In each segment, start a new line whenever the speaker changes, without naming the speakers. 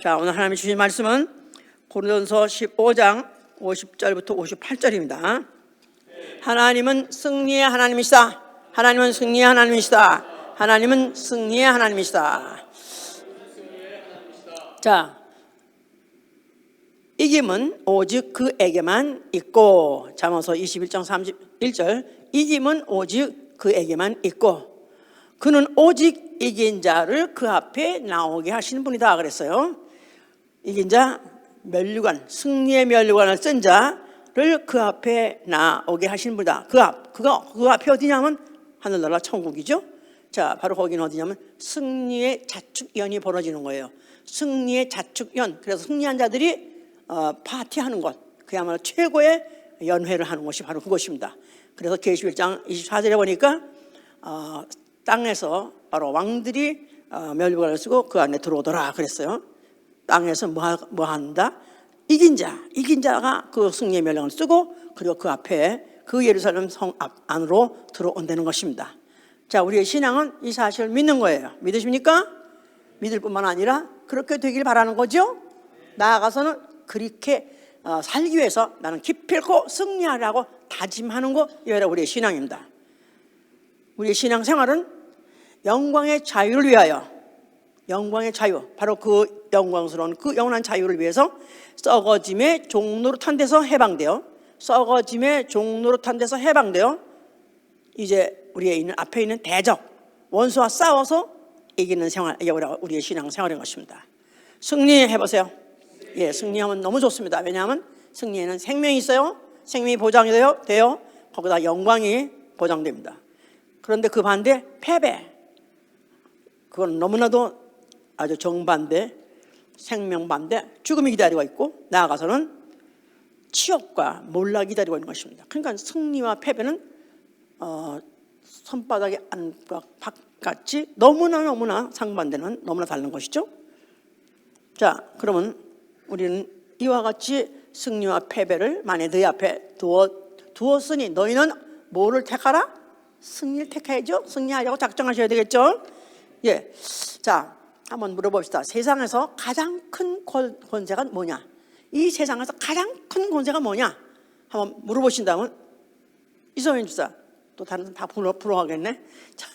자, 오늘 하나님이 주신 말씀은 고린도전서 15장 50절부터 58절입니다. 하나님은 승리의 하나님이시다. 하나님은 승리의 하나님이시다. 하나님은 승리의 하나님이시다. 자, 이김은 오직 그에게만 있고, 잠언서 21장 31절, 이김은 오직 그에게만 있고 그는 오직 이긴 자를 그 앞에 나오게 하시는 분이다 그랬어요. 이긴 자, 면류관, 승리의 면류관을 쓴 자를 그 앞에 나오게 하시는 분이다. 그 앞이 어디냐면 하늘나라 천국이죠. 자, 바로 거기는 어디냐면 승리의 자축연이 벌어지는 거예요. 승리의 자축연. 그래서 승리한 자들이 파티하는 것, 그야말로 최고의 연회를 하는 것이 바로 그것입니다. 그래서 계시록 1장 24절에 보니까 땅에서 바로 왕들이 면류관을 쓰고 그 안에 들어오더라 그랬어요. 땅에서 뭐 한다? 이긴 자가 그 승리의 면류관을 쓰고, 그리고 그 앞에 그 예루살렘 성 안으로 들어온다는 것입니다. 자, 우리의 신앙은 이 사실을 믿는 거예요. 믿으십니까? 믿을 뿐만 아니라 그렇게 되길 바라는 거죠. 나아가서는 그렇게 살기 위해서 나는 기필코 승리하라고 다짐하는 거, 이거가 우리의 신앙입니다. 우리의 신앙생활은 영광의 자유를 위하여, 영광의 자유, 바로 그 영광스러운 그 영원한 자유를 위해서 썩어짐의 종노릇한 데서 해방되어, 썩어짐의 종노릇한 데서 해방되어 이제 우리의 있는 앞에 있는 대적 원수와 싸워서 이기는 생활, 이게 우리의 신앙생활인 것입니다. 승리해보세요. 예, 승리하면 너무 좋습니다. 왜냐하면 승리에는 생명이 있어요. 생명이 보장이 돼요. 거기다 영광이 보장됩니다. 그런데 그 반대, 패배, 그건 너무나도 아주 정반대, 생명 반대, 죽음이 기다리고 있고, 나아가서는 치욕과 몰락이 기다리고 있는 것입니다. 그러니까 승리와 패배는 손바닥의 안과 바깥이 너무나 상반되는, 너무나 다른 것이죠. 자, 그러면 우리는 이와 같이 승리와 패배를 만에 너희 앞에 두었으니 너희는 뭐를 택하라? 승리를 택해야죠. 승리하려고 작정하셔야 되겠죠. 예, 자, 한번 물어봅시다. 세상에서 가장 큰 권세가 뭐냐? 이 세상에서 가장 큰 권세가 뭐냐? 한번 물어보신다면 이소연 주사, 또 다른 사람 다 부러워하겠네. 자,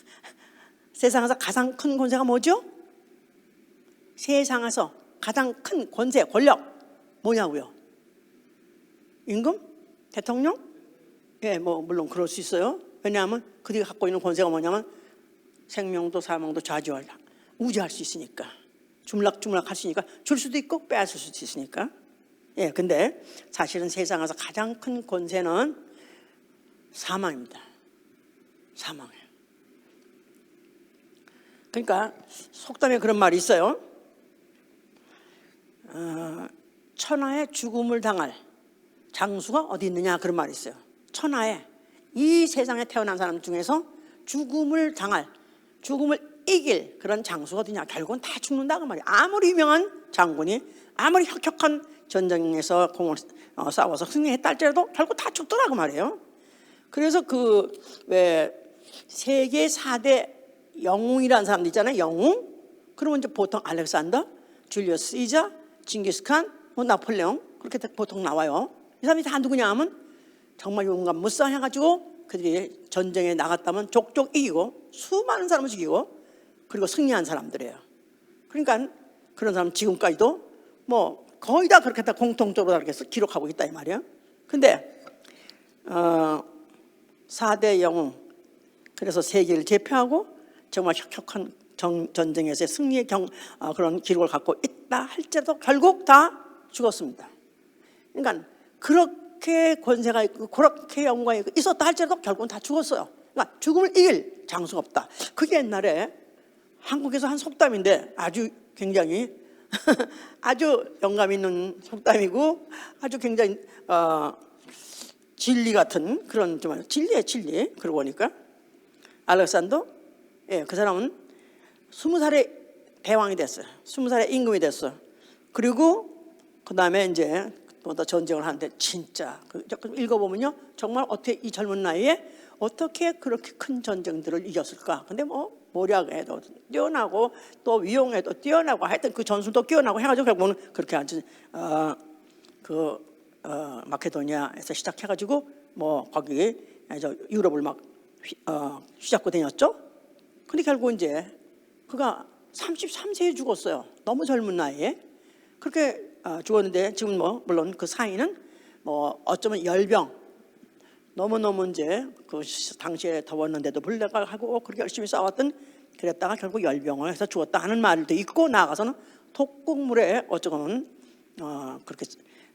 세상에서 가장 큰 권세가 뭐죠? 세상에서 가장 큰 권세, 권력 뭐냐고요? 임금? 대통령? 예, 뭐 물론 그럴 수 있어요. 왜냐하면 그들이 갖고 있는 권세가 뭐냐면 생명도 사망도 우지할 수 있으니까, 주물락주물락 할 수 있으니까, 줄 수도 있고 빼앗을 수도 있으니까. 예, 근데 사실은 세상에서 가장 큰 권세는 사망입니다. 사망이에요. 그러니까 속담에 그런 말이 있어요. 천하의 죽음을 당할 장수가 어디 있느냐, 그런 말이 있어요. 천하에, 이 세상에 태어난 사람 중에서 죽음을 당할, 죽음을 이길 그런 장수가 어디냐? 결국은 다 죽는다 그 말이에요. 아무리 유명한 장군이 아무리 혁혁한 전쟁에서 싸워서 승리했다 할지라도 결국 다 죽더라 그 말이에요. 그래서 그 왜 세계 4대 영웅이라는 사람들 있잖아요. 영웅. 그러면 이제 보통 알렉산더, 줄리어스 시저, 징기스칸, 나폴레옹, 그렇게 보통 나와요. 이 사람이 다 누구냐 하면 정말 용감 무쌍해가지고 그들이 전쟁에 나갔다면 족족 이기고 수많은 사람을 죽이고 그리고 승리한 사람들이에요. 그러니까 그런 사람 지금까지도 뭐 거의 다 그렇게 다 공통적으로 이렇게 기록하고 있다 이 말이에요. 근데 4대 영웅, 그래서 세계를 제패하고 정말 혁혁한 전쟁에서의 승리의 그런 기록을 갖고 있다 할지라도 결국 다 죽었습니다. 그러니까 그렇게 권세가 있고 그렇게 영광이 있었다 할지라도 결국은 다 죽었어요. 그러니까 죽음을 이길 장수가 없다. 그게 옛날에 한국에서 한 속담인데 아주 굉장히 아주 영감 있는 속담이고 아주 굉장히 진리 같은 그런 좀 진리의 진리. 그러고 보니까 알렉산더, 예, 그 사람은 20살에 대왕이 됐어요. 20살에 임금이 됐어요. 그리고 그 다음에 이제 또 전쟁을 하는데 진짜 읽어보면요, 정말 어떻게 이 젊은 나이에 어떻게 그렇게 큰 전쟁들을 이겼을까? 근데 뭐 모략에도 뛰어나고 또 위용에도 뛰어나고 하여튼 그 전술도 뛰어나고 해가지고 결국은 그렇게 아주 마케도니아에서 시작해가지고 뭐 거기 유럽을 막 휘잡고 다녔죠. 근데 결국 이제 그가 33세에 죽었어요. 너무 젊은 나이에 그렇게 죽었는데 지금 뭐 물론 그 사인은 뭐 어쩌면 열병 너무너무 이제 그 당시에 더웠는데도 불구하고 그렇게 열심히 싸웠던 그랬다가 결국 열병을 해서 죽었다 하는 말도 있고 나아가서는 독극물에 어쩌고는 그렇게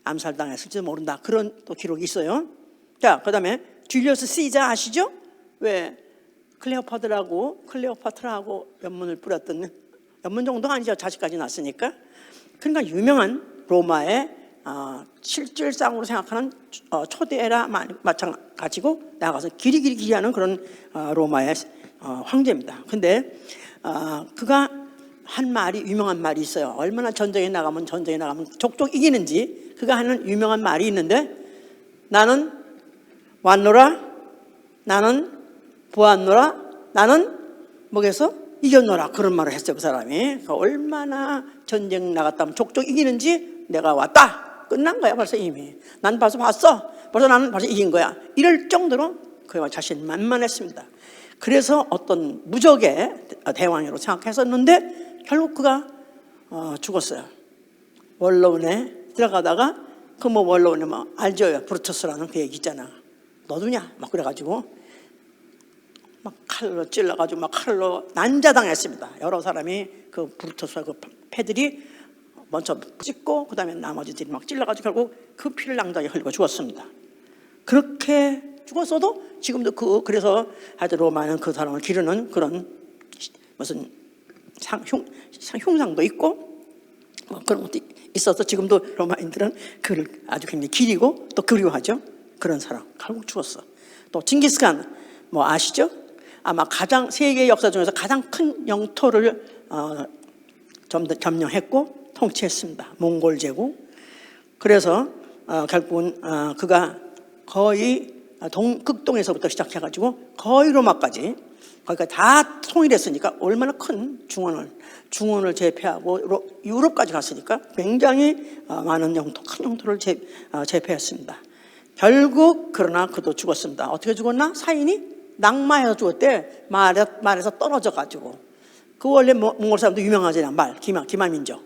암살당했을지도 모른다 그런 또 기록이 있어요. 자, 그다음에 줄리어스 시자 아시죠? 왜 클레오파트라하고 연문을 뿌렸던 연문 정도가 아니죠. 자식까지 낳았으니까. 그러니까 유명한 로마의 실질상으로 생각하는 초대라 마찬가지고 나가서 길이 하는 그런 로마의 황제입니다. 근데 그가 한 말이 유명한 말이 있어요. 얼마나 전쟁에 나가면 족족 이기는지 그가 하는 유명한 말이 있는데 나는 왔노라 나는 보았노라 나는 뭐겠어? 이겼노라 그런 말을 했어요. 그 사람이 얼마나 전쟁 나갔다면 족족 이기는지 내가 왔다 끝난 거야 벌써 이미 난 벌써 봤어 벌써 나는 벌써 이긴 거야 이럴 정도로 그와 자신만만했습니다. 그래서 어떤 무적의 대왕으로 생각했었는데 결국 그가 죽었어요. 원로원에 들어가다가 그 뭐 원로원에 뭐 알죠? 브루투스라는 그 얘기 있잖아. 너도냐? 막 그래가지고 막 칼로 찔러가지고 막 칼로 난자당했습니다. 여러 사람이 그 브루투스와 그 패들이 먼저 찍고 그다음에 나머지들이 막 찔러가지고 결국 그 피를 낭자하게 흘리고 죽었습니다. 그렇게 죽었어도 지금도 그래서 하여튼 로마는 그 사람을 기르는 그런 무슨 흉상도 있고 뭐 그런 것도 있어서 지금도 로마인들은 그를 아주 굉장히 기리고 또 그리워하죠. 그런 사람 결국 죽었어. 또 징기스칸 뭐 아시죠? 아마 가장 세계 역사 중에서 가장 큰 영토를 점령했고 통치했습니다. 몽골 제국. 그래서 결국은 그가 거의 극동에서부터 시작해가지고 거의 로마까지 거기가 다 통일했으니까 얼마나 큰 중원을 제패하고 유럽까지 갔으니까 굉장히 많은 영토, 큰 영토를 제패했습니다. 결국 그러나 그도 죽었습니다. 어떻게 죽었나? 사인이 낙마해서 죽었대. 말에서 떨어져가지고. 그 원래 몽골 사람도 유명하잖아요. 말 기마민족.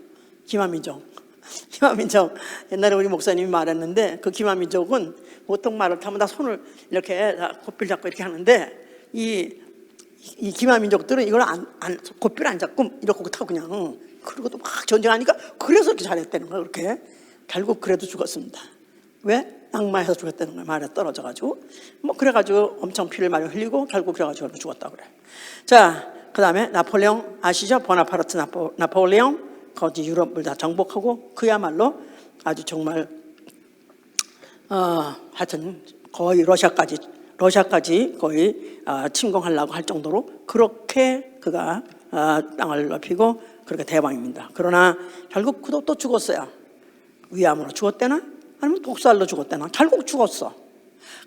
옛날에 우리 목사님이 말했는데 그 기마민족은 보통 말을 타면 다 손을 이렇게 고삐를 잡고 이렇게 하는데 이 기마민족들은 이걸 고삐를 안 잡고 이렇게 타고 그냥 그리고 또 막 전쟁하니까 그래서 이렇게 잘했다는 거야. 그렇게 결국 그래도 죽었습니다. 왜? 낙마해서 죽었다는 거야. 말에 떨어져가지고 뭐 그래가지고 엄청 피를 많이 흘리고 결국 그래가지고 죽었다고 그래. 자, 그 다음에 나폴레옹 아시죠? 보나파르트 나폴레옹 거기 유럽을 다 정복하고 그야말로 아주 정말 하여튼 거의 러시아까지 거의 침공하려고 할 정도로 그렇게 그가 땅을 넓히고 그렇게 대왕입니다. 그러나 결국 그도 또 죽었어요. 위암으로 죽었대나 아니면 독살로 죽었대나 결국 죽었어.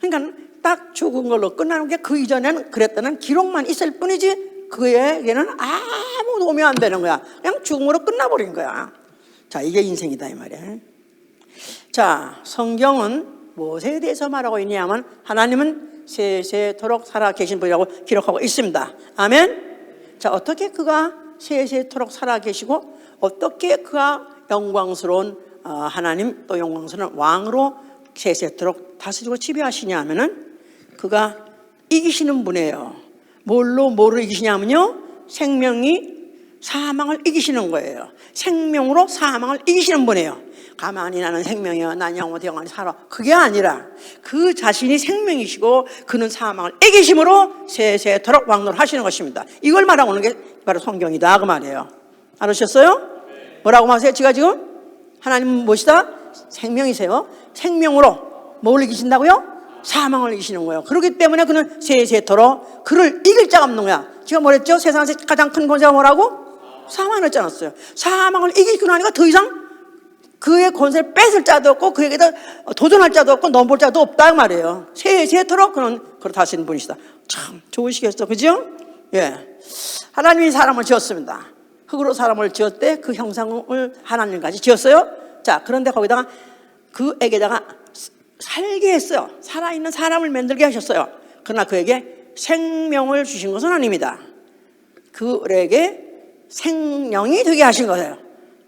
그러니까 딱 죽은 걸로 끝나는 게 그 이전에는 그랬다는 기록만 있을 뿐이지 그에게는 아무 도움이 안 되는 거야. 그냥 죽음으로 끝나버린 거야. 자, 이게 인생이다 이 말이야. 자, 성경은 무엇에 대해서 말하고 있냐면 하나님은 세세토록 살아계신 분이라고 기록하고 있습니다. 아멘. 자, 어떻게 그가 세세토록 살아계시고 어떻게 그가 영광스러운 하나님 또 영광스러운 왕으로 세세토록 다스리고 지배하시냐 하면은 그가 이기시는 분이에요. 뭐를 이기시냐면요, 생명이 사망을 이기시는 거예요. 생명으로 사망을 이기시는 분이에요. 가만히 나는 생명이여 난 영원히 영원히 살아, 그게 아니라 그 자신이 생명이시고 그는 사망을 이기심으로 세세토록 왕노를 하시는 것입니다. 이걸 말하고 있는 게 바로 성경이다 그 말이에요. 알으셨어요? 뭐라고 말하세요? 지금 하나님은 무엇이다? 생명이세요. 생명으로 뭘 이기신다고요? 사망을 이기시는 거예요. 그렇기 때문에 그는 세세토록 그를 이길 자가 없는 거야. 제가 뭐랬죠? 세상에서 가장 큰 권세가 뭐라고? 사망을 했지 않았어요? 사망을 이기고 나니까 더 이상 그의 권세를 뺏을 자도 없고 그에게다 도전할 자도 없고 넘볼 자도 없다 그 말이에요. 세세토록 그는 그렇다 하시는 분이시다. 참 좋으시겠어, 그죠? 예, 하나님이 사람을 지었습니다. 흙으로 사람을 지었대. 그 형상을 하나님까지 지었어요. 자, 그런데 거기다가 그에게다가 살게 했어요. 살아있는 사람을 만들게 하셨어요. 그러나 그에게 생명을 주신 것은 아닙니다. 그에게 생명이 되게 하신 거예요.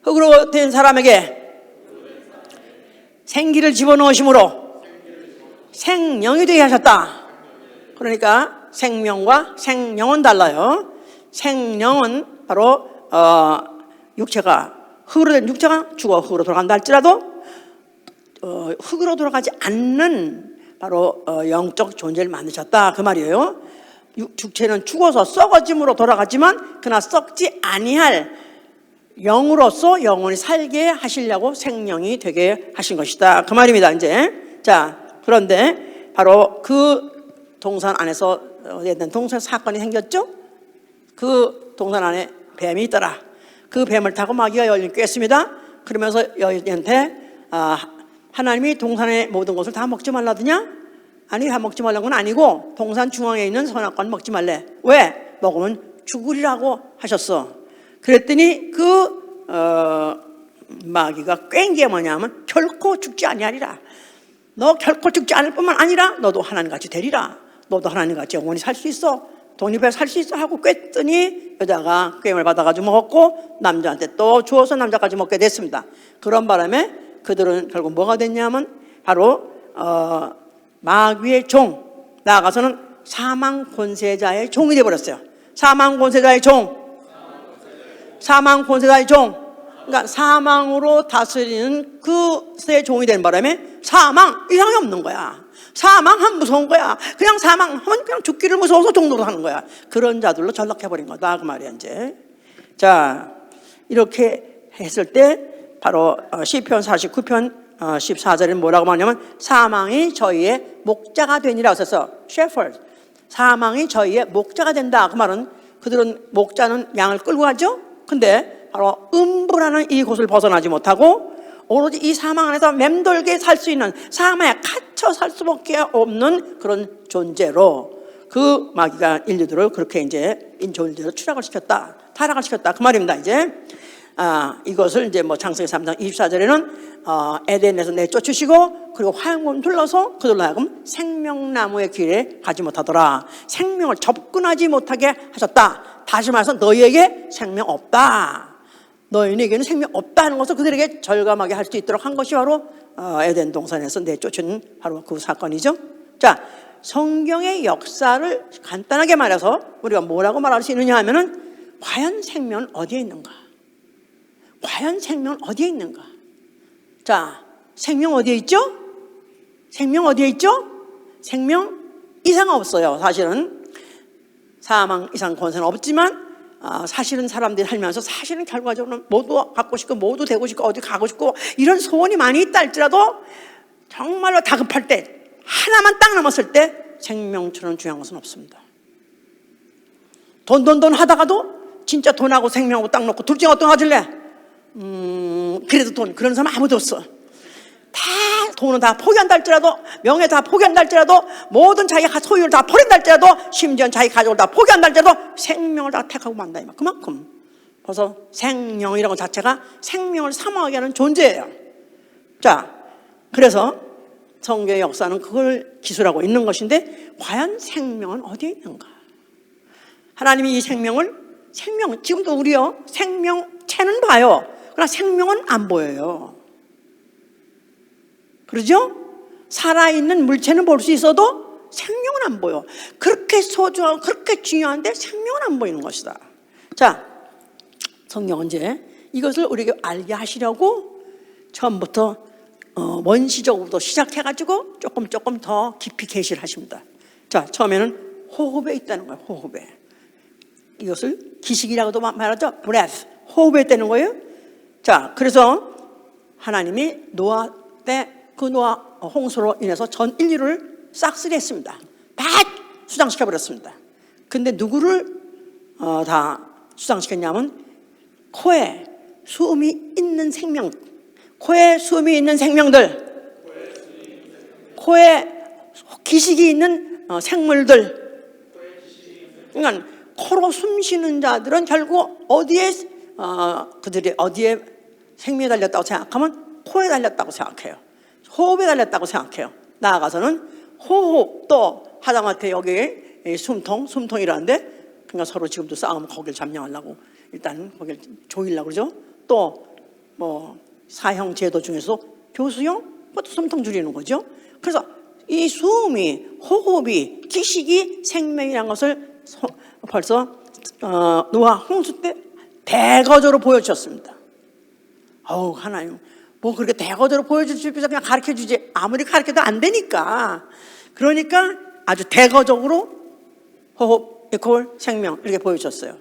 흙으로 된 사람에게 생기를 집어넣으심으로 생명이 되게 하셨다. 그러니까 생명과 생령은 달라요. 생령은 바로 육체가 흙으로 된 육체가 죽어 흙으로 돌아간다 할지라도 흙으로 돌아가지 않는 바로 영적 존재를 만드셨다 그 말이에요. 육체는 죽어서 썩어짐으로 돌아가지만 그러나 썩지 아니할 영으로서 영원히 살게 하시려고 생명이 되게 하신 것이다 그 말입니다. 이제 자, 그런데 바로 그 동산 안에서 동산 사건이 생겼죠. 그 동산 안에 뱀이 있더라. 그 뱀을 타고 마귀가 여인을 꿰습니다. 그러면서 여인한테 하나님이 동산의 모든 것을 다 먹지 말라더냐? 아니, 다 먹지 말라는 건 아니고 동산 중앙에 있는 선악과는 먹지 말래. 왜? 먹으면 죽으리라고 하셨어. 그랬더니 그 마귀가 꿰인 게 뭐냐면 결코 죽지 아니하리라. 너 결코 죽지 않을 뿐만 아니라 너도 하나님같이 되리라. 너도 하나님같이 영원히 살 수 있어. 독립해서 살 수 있어 하고 꿰더니 여자가 꿰임을 받아가지고 먹었고 남자한테 또 주어서 남자까지 먹게 됐습니다. 그런 바람에 그들은 결국 뭐가 됐냐면 바로 마귀의 종, 나아가서는 사망 권세자의 종이 되어버렸어요. 사망 권세자의 종. 사망 권세자의 종. 그러니까 사망으로 다스리는 그의 종이 된 바람에 사망 이상이 없는 거야. 사망하면 무서운 거야. 그냥 사망하면 그냥 죽기를 무서워서 종노릇 하는 거야. 그런 자들로 전락해버린 거다 그 말이야 이제. 자, 이렇게 했을 때 바로 시편 49편 14절에 뭐라고 말하냐면 사망이 저희의 목자가 되니라 했어서 shepherd, 사망이 저희의 목자가 된다. 그 말은 그들은 목자는 양을 끌고 가죠. 근데 바로 음부라는 이곳을 벗어나지 못하고 오로지 이 사망 안에서 맴돌게 살 수 있는, 사망에 갇혀 살 수밖에 없는 그런 존재로 그 마귀가 인류들을 그렇게 이제 인조인대로 추락을 시켰다, 타락을 시켰다 그 말입니다. 이제 이것을 이제 뭐 창세기 3장 24절에는 에덴에서 내쫓으시고 그리고 화양문 둘러서 그들로 하여금 생명나무의 길에 가지 못하더라. 생명을 접근하지 못하게 하셨다. 다시 말해서 너희에게 생명 없다. 너희에게는 생명 없다는 것을 그들에게 절감하게 할 수 있도록 한 것이 바로 에덴 동산에서 내쫓은 바로 그 사건이죠. 자, 성경의 역사를 간단하게 말해서 우리가 뭐라고 말할 수 있느냐 하면은 과연 생명은 어디에 있는가? 과연 생명은 어디에 있는가? 자, 생명 어디에 있죠? 생명 어디에 있죠? 생명 이상 없어요. 사실은 사망 이상 권세는 없지만 사실은 사람들이 살면서 사실은 결과적으로는 모두 갖고 싶고 모두 되고 싶고 어디 가고 싶고 이런 소원이 많이 있다 할지라도 정말로 다급할 때 하나만 딱 넘었을 때 생명처럼 중요한 것은 없습니다. 돈 하다가도 진짜 돈하고 생명하고 딱 놓고 둘 중에 어떤 거 가질래? 그래도 돈, 그런 사람 아무도 없어. 다 돈은 다 포기한다 할지라도, 명예 다 포기한다 할지라도, 모든 자기 소유를 다 버린다 할지라도, 심지어 자기 가족을 다 포기한다 할지라도 생명을 다 택하고 만다. 그만큼 벌써 생명이라는 것 자체가 생명을 사모하게 하는 존재예요. 자, 그래서 성경의 역사는 그걸 기술하고 있는 것인데 과연 생명은 어디에 있는가? 하나님이 이 생명 지금도 우리요 생명체는 봐요. 그러나 생명은 안 보여요. 그러죠? 살아있는 물체는 볼 수 있어도 생명은 안 보여. 그렇게 소중하고 그렇게 중요한데 생명은 안 보이는 것이다. 자, 성경은 이제 이것을 우리에게 알게 하시려고 처음부터 원시적으로부터 시작해가지고 조금 더 깊이 계시를 하십니다. 자, 처음에는 호흡에 있다는 거예요. 호흡에. 이것을 기식이라고도 말하죠. breath. 호흡에 있다는 거예요. 자, 그래서 하나님이 노아 때 그 노아 홍수로 인해서 전 인류를 싹쓸이했습니다. 다 수장시켜버렸습니다. 근데 누구를 다 수장시켰냐면 코에 숨이 있는 생명, 코에 숨이 있는 생명들, 코에 기식이 있는 생물들. 그러니까 코로 숨 쉬는 자들은 결국 어디에 그들이 어디에 생명이 달렸다고 생각하면 코에 달렸다고 생각해요. 호흡에 달렸다고 생각해요. 나아가서는 호흡, 또 하다못해 여기 숨통이라는데, 그러니까 서로 지금도 싸우면 거기를 점령하려고 일단 거기를 조이려고 그러죠. 또 뭐 사형 제도 중에서 교수형, 그것도 숨통 줄이는 거죠. 그래서 이 숨이, 호흡이, 기식이 생명이라는 것을 벌써 노아 홍수 때 대거적으로 보여주셨습니다. 하나님, 뭐 그렇게 대거적으로 보여주지, 그냥 가르쳐 주지. 아무리 가르쳐도 안 되니까. 그러니까 아주 대거적으로 호흡, 이퀄 생명, 이렇게 보여주셨어요.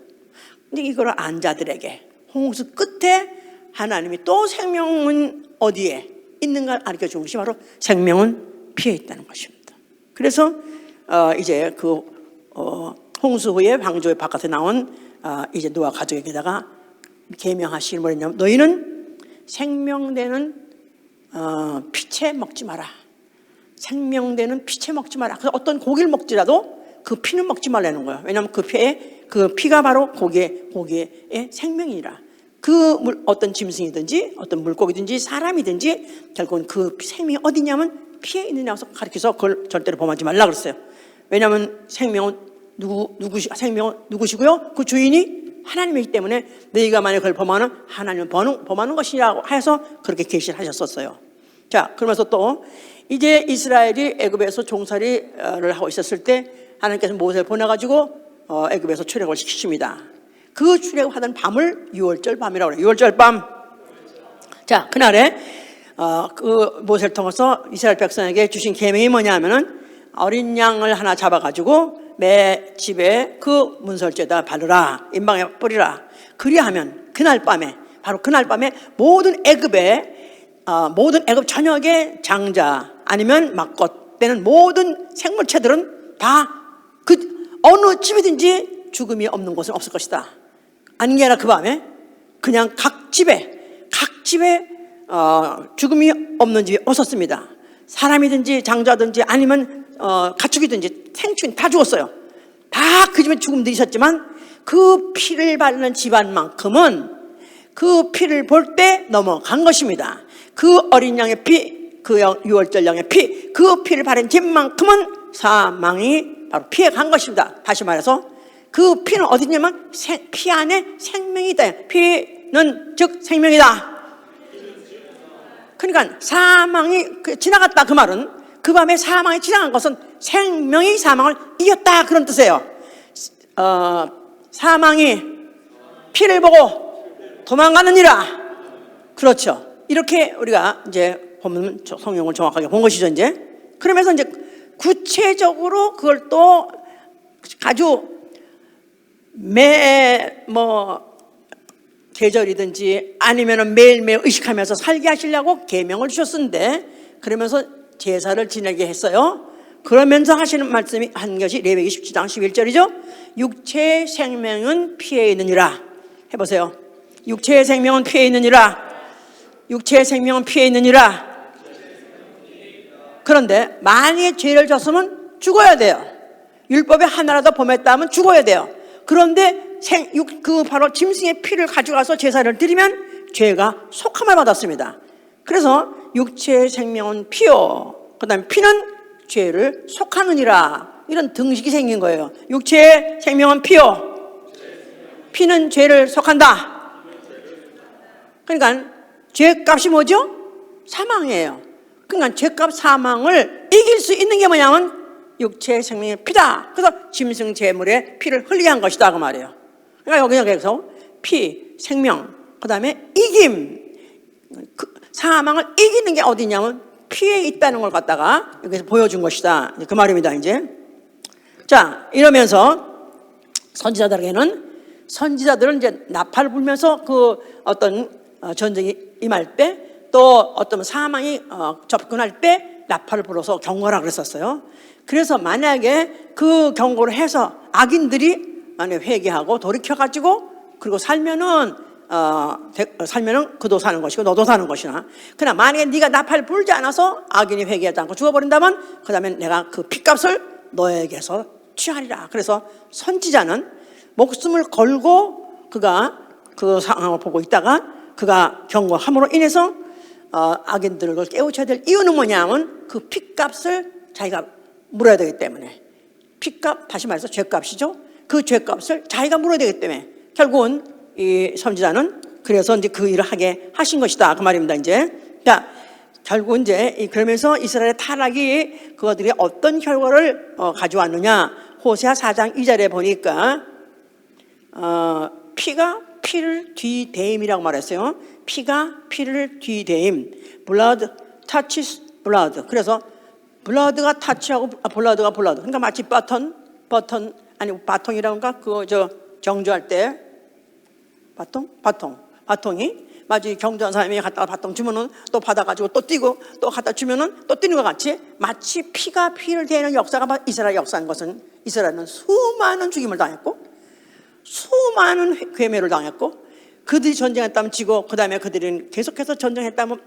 근데 이걸 안 자들에게 홍수 끝에 하나님이 또 생명은 어디에 있는가 알려 주는 것이 바로 생명은 피에 있다는 것입니다. 그래서 이제 그 홍수 후에 방주의 바깥에 나온 이제 노아 가족에게다가 계명하시는 뭐냐면, 너희는 생명되는 피채 먹지 마라. 생명되는 피채 먹지 마라. 그래서 어떤 고기를 먹지라도 그 피는 먹지 말라는 거예요. 왜냐하면 그 피가 바로 고기의 생명이라. 어떤 짐승이든지 어떤 물고기든지 사람이든지 결국은 그 생명이 어디냐면 피에 있느냐고 가르쳐서 그걸 절대로 범하지 말라 그랬어요. 왜냐하면 생명은 누구시고요? 그 주인이 하나님이기 때문에 너희가 만약 그걸 범하는 하나님은 범하는 것이라고 해서 그렇게 계시를 하셨었어요. 자, 그러면서 또 이제 이스라엘이 애굽에서 종살이를 하고 있었을 때 하나님께서 모세를 보내가지고 애굽에서 출애굽을 시키십니다. 그 출애굽하던 밤을 유월절 밤이라고 그래요. 유월절 밤. 자, 그날에 그 모세를 통해서 이스라엘 백성에게 주신 계명이 뭐냐 하면은, 어린 양을 하나 잡아가지고 매 집에 그 문설주에다 바르라, 임방에 뿌리라. 그리하면 그날 밤에, 바로 그날 밤에 모든 애굽 전역의 장자 아니면 막것되는 모든 생물체들은 다 그 어느 집이든지 죽음이 없는 곳은 없을 것이다. 아닌 게 아니라 그 밤에 그냥 각 집에 죽음이 없는 집이 없었습니다. 사람이든지 장자든지 아니면 가축이든지 생충이 다 죽었어요. 다 그 집에 죽음도 있었지만 그 피를 바르는 집안만큼은 그 피를 볼 때 넘어간 것입니다. 그 어린 양의 피, 그 유월절 양의 피, 그 피를 바른 집만큼은 사망이 바로 피해 간 것입니다. 다시 말해서 그 피는 어디냐면 피 안에 생명이 있다. 피는 즉 생명이다. 그러니까 사망이 지나갔다, 그 말은 그 밤에 사망이 지나간 것은 생명이 사망을 이겼다, 그런 뜻이에요. 사망이 피를 보고 도망가느니라. 그렇죠. 이렇게 우리가 이제 보면 성경을 정확하게 본 것이죠. 이제 그러면서 이제 구체적으로 그걸 또 아주 계절이든지 아니면 매일매일 의식하면서 살게 하시려고 계명을 주셨는데, 그러면서 제사를 지내게 했어요. 그러면서 하시는 말씀이 한 것이 레위기 17장 11절이죠. 육체의 생명은 피에 있느니라. 해보세요. 육체의 생명은 피에 있느니라. 육체의 생명은 피에 있느니라. 그런데 만약에 죄를 졌으면 죽어야 돼요. 율법에 하나라도 범했다 하면 죽어야 돼요. 그런데 바로 짐승의 피를 가져가서 제사를 드리면 죄가 속함을 받았습니다. 그래서 육체의 생명은 피요, 그 다음에 피는 죄를 속하느니라, 이런 등식이 생긴 거예요. 육체의 생명은 피요, 피는 죄를 속한다. 그러니까 죄값이 뭐죠? 사망이에요. 그러니까 죄값 사망을 이길 수 있는 게 뭐냐면 육체의 생명의 피다. 그래서 짐승 제물의 피를 흘리게 한 것이다, 그 말이에요. 그러니까 여기서 피, 생명, 그 다음에 이김, 사망을 이기는 게 어디냐면 피에 있다는 걸 갖다가 여기서 보여준 것이다, 그 말입니다. 이제 자, 이러면서 선지자들은 이제 나팔을 불면서 그 어떤 전쟁이 임할 때, 또 어떤 사망이 접근할 때 나팔을 불어서 경고하라 그랬었어요. 그래서 만약에 그 경고를 해서 악인들이 만약에 회개하고 돌이켜가지고 그리고 살면은 그도 사는 것이고 너도 사는 것이나, 그러나 만약에 네가 나팔 불지 않아서 악인이 회개하지 않고 죽어버린다면 그 다음에 내가 그 핏값을 너에게서 취하리라. 그래서 선지자는 목숨을 걸고 그가 그 상황을 보고 있다가 그가 경고함으로 인해서 악인들을 깨우쳐야 될 이유는 뭐냐면 그 핏값을 자기가 물어야 되기 때문에, 핏값, 다시 말해서 죄값이죠. 그 죄값을 자기가 물어야 되기 때문에 결국은 이 선지자는 그래서 이제 그 일을 하게 하신 것이다 그 말입니다. 이제 자, 결국 이제 그러면서 이스라엘의 타락이 그것들이 어떤 결과를 가져왔느냐, 호세아 4장 2절에 보니까 피가 피를 뒤대임이라고 말했어요. 피가 피를 뒤대임. blood touches blood. 그래서 블러드가 타치하고 블러드가 블러드. 그러니까 마치 버튼 아니 바통이라는가 그거 정주할 때 바통이 마치 경주한 사람이 갖다가 바통 주면은 또 받아가지고 또 뛰고 또 갖다 주면은 또 뛰는 것 같이 마치 피가 피를 대는 역사가 이스라엘 역사인 것은, 이스라엘은 수많은 죽임을 당했고 수많은 괴멸을 당했고 그들이 전쟁했다면 지고 그 다음에 그들은 계속해서 전쟁했다면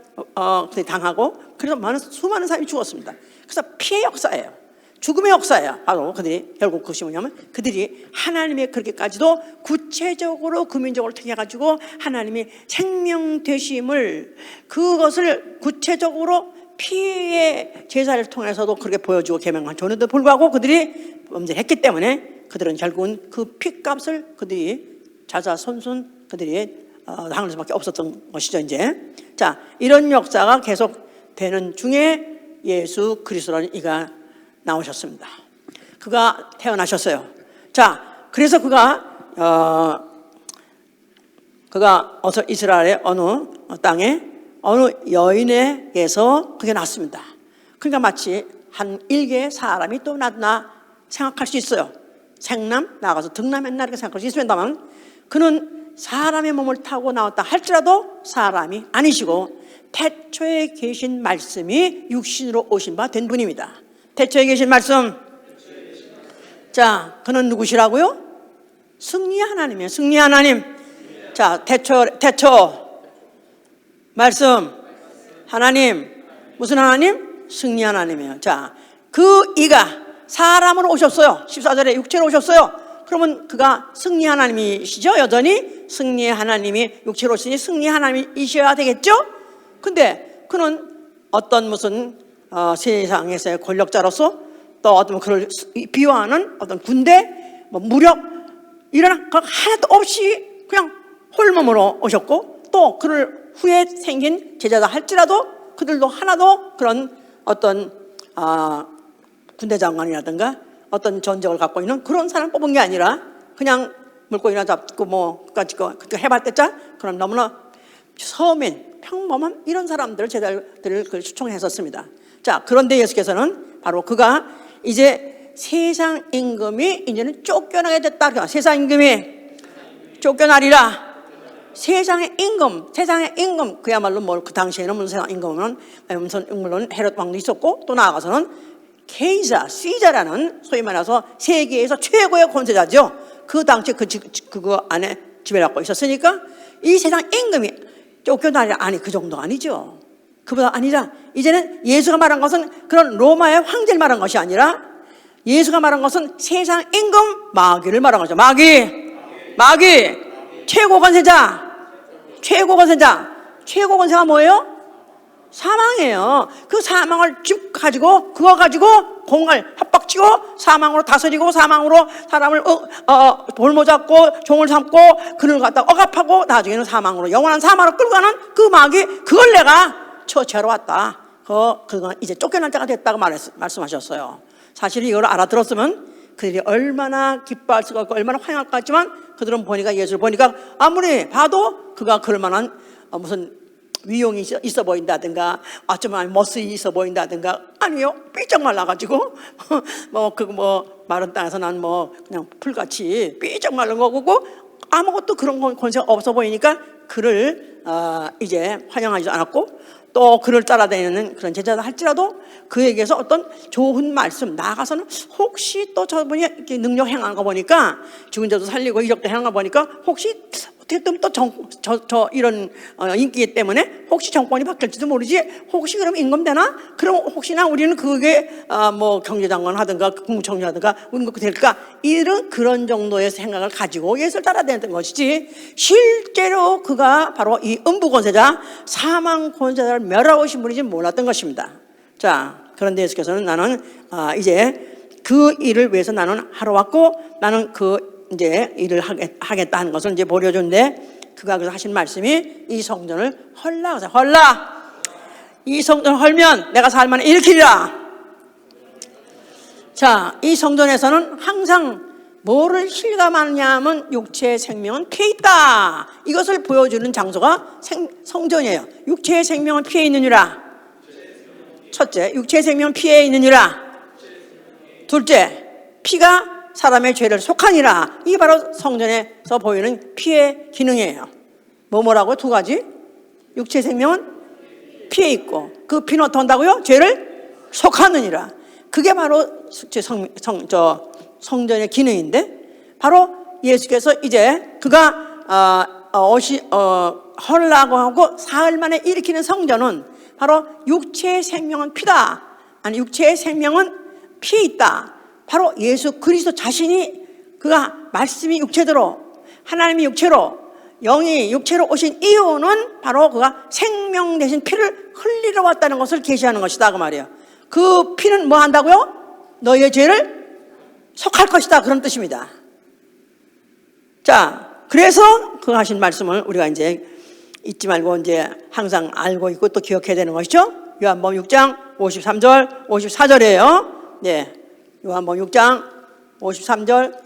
그들이 당하고 그래서 수많은 사람이 죽었습니다. 그래서 피의 역사예요. 죽음의 역사예요. 바로 그들이 결국 그것이 뭐냐면 그들이 하나님의 그렇게까지도 구체적으로 그 민족을 통해 가지고 하나님이 생명 되심을 그것을 구체적으로 피의 제사를 통해서도 그렇게 보여주고 계명한 전에도 불구하고 그들이 범죄했기 때문에 그들은 결국은 그 피값을 그들이 자자손손 그들이 당할 수밖에 없었던 것이죠. 이제 자, 이런 역사가 계속 되는 중에 예수 그리스도라는 이가 나오셨습니다. 그가 태어나셨어요. 자, 그래서 그가 어서 이스라엘의 어느 땅에 어느 여인에게서 그게 났습니다. 그러니까 마치 한 일개의 사람이 또 났나 생각할 수 있어요. 생남 나가서 등남했나 이렇게 생각할 수 있습니다만 그는 사람의 몸을 타고 나왔다 할지라도 사람이 아니시고 태초에 계신 말씀이 육신으로 오신 바 된 분입니다. 태초에 계신 말씀. 자, 그는 누구시라고요? 승리 하나님이에요. 승리 하나님. 자, 태초 말씀 하나님. 무슨 하나님? 승리 하나님이에요. 자, 그 이가 사람으로 오셨어요. 14절에 육체로 오셨어요. 그러면 그가 승리 하나님이시죠? 여전히 승리 하나님이 육체로 오시니 승리 하나님이셔야 되겠죠? 근데 그는 어떤 무슨 세상에서의 권력자로서 또 어떤 그를 비유하는 어떤 군대, 무력 이런 것 하나도 없이 그냥 홀몸으로 오셨고 또 그를 후에 생긴 제자다 할지라도 그들도 하나도 그런 어떤 군대 장관이라든가 어떤 전적을 갖고 있는 그런 사람 뽑은 게 아니라 그냥 물고기나 잡고 뭐 그렇게 해발 때짜 그럼 너무나 서민 평범한 이런 사람들을 제자들을 추청했었습니다. 자, 그런데 예수께서는 바로 그가 이제 세상 임금이 이제는 쫓겨나게 됐다. 세상 임금이 쫓겨나리라. 세상의 임금 그야말로 그 당시에는 무슨 세상 임금은 물론 헤롯 왕도 있었고 또 나아가서는 케이사, 시자라는 소위 말해서 세계에서 최고의 권세자죠. 그 당시 그거 안에 지배를 갖고 있었으니까 이 세상 임금이 쫓겨나리라. 아니 그 정도가 아니죠. 그보다 아니라 이제는 예수가 말한 것은 그런 로마의 황제를 말한 것이 아니라 예수가 말한 것은 세상 임금 마귀를 말한 거죠. 마귀 최고 권세가 뭐예요? 사망이에요. 그 사망을 가지고 그거 가지고 공을 협박치고 사망으로 다스리고 사망으로 사람을 볼모 잡고 종을 삼고 그를 갖다 억압하고 나중에는 사망으로 영원한 사망으로 끌고 가는 그 마귀 그걸 내가 처치하러 왔다. 그건 이제 쫓겨날 때가 됐다고 말씀하셨어요. 사실 이걸 알아들었으면 그들이 얼마나 기뻐할 수가 없고 얼마나 환영할 것 같지만 그들은 보니까 예수를 보니까 아무리 봐도 그가 그럴 만한 무슨 위용이 있어 보인다든가 어쩌면 멋이 있어 보인다든가 아니요 삐쩍 말라가지고 마른 땅에서 난 그냥 풀같이 삐쩍 마른 거고 아무것도 그런 권세가 없어 보이니까 그를 이제 환영하지 않았고 또 그를 따라다니는 그런 제자다 할지라도 그에게서 어떤 좋은 말씀 나아가서는 혹시 또 저분이 이렇게 능력 행하는 거 보니까 죽은 자도 살리고 이적도 행하는 거 보니까 혹시 어떻게 또 이런 인기 때문에 혹시 정권이 바뀔지도 모르지. 혹시 그럼 임금되나? 그럼 혹시나 우리는 그게 뭐 경제장관 하든가 국무총리 하든가 임금 될까? 이런 그런 정도의 생각을 가지고 예수를 따라야 되는 것이지, 실제로 그가 바로 이 음부 권세자, 사망 권세자를 멸하오신 분인지 몰랐던 것입니다. 자, 그런데 예수께서는 나는 이제 그 일을 위해서 나는 하러 왔고, 나는 그 이제 일을 하겠다 하는 것을 이제 보여줬는데, 그가 그래서 하신 말씀이 이 성전을 헐라. 헐라. 이 성전을 헐면 내가 살 만에 일으키리라. 자, 이 성전에서는 항상 뭐를 실감하느냐면 육체의 생명은 피해 있다. 이것을 보여주는 장소가 성전이에요. 육체의 생명은 피해 있느니라. 첫째, 육체의 생명은 피해 있느니라. 둘째, 피가 사람의 죄를 속하니라. 이게 바로 성전에서 보이는 피의 기능이에요. 뭐라고? 두 가지. 육체의 생명은 피해 있고, 그 피는 어떻게 한다고요? 죄를 속하느니라. 그게 바로 성전의 기능인데, 바로 예수께서 이제 그가 헐라고 하고 사흘 만에 일으키는 성전은 바로 육체의 생명은 피다. 아니, 육체의 생명은 피해 있다. 바로 예수 그리스도 자신이, 그가 말씀이 육체대로, 하나님이 육체로, 영이 육체로 오신 이유는 바로 그가 생명 대신 피를 흘리러 왔다는 것을 계시하는 것이다, 그 말이에요. 그 피는 뭐 한다고요? 너희의 죄를 속할 것이다, 그런 뜻입니다. 자, 그래서 그 하신 말씀을 우리가 이제 잊지 말고 이제 항상 알고 있고 또 기억해야 되는 것이죠. 요한복음 6장 53절 54절이에요. 네, 요한복음 6장 53절.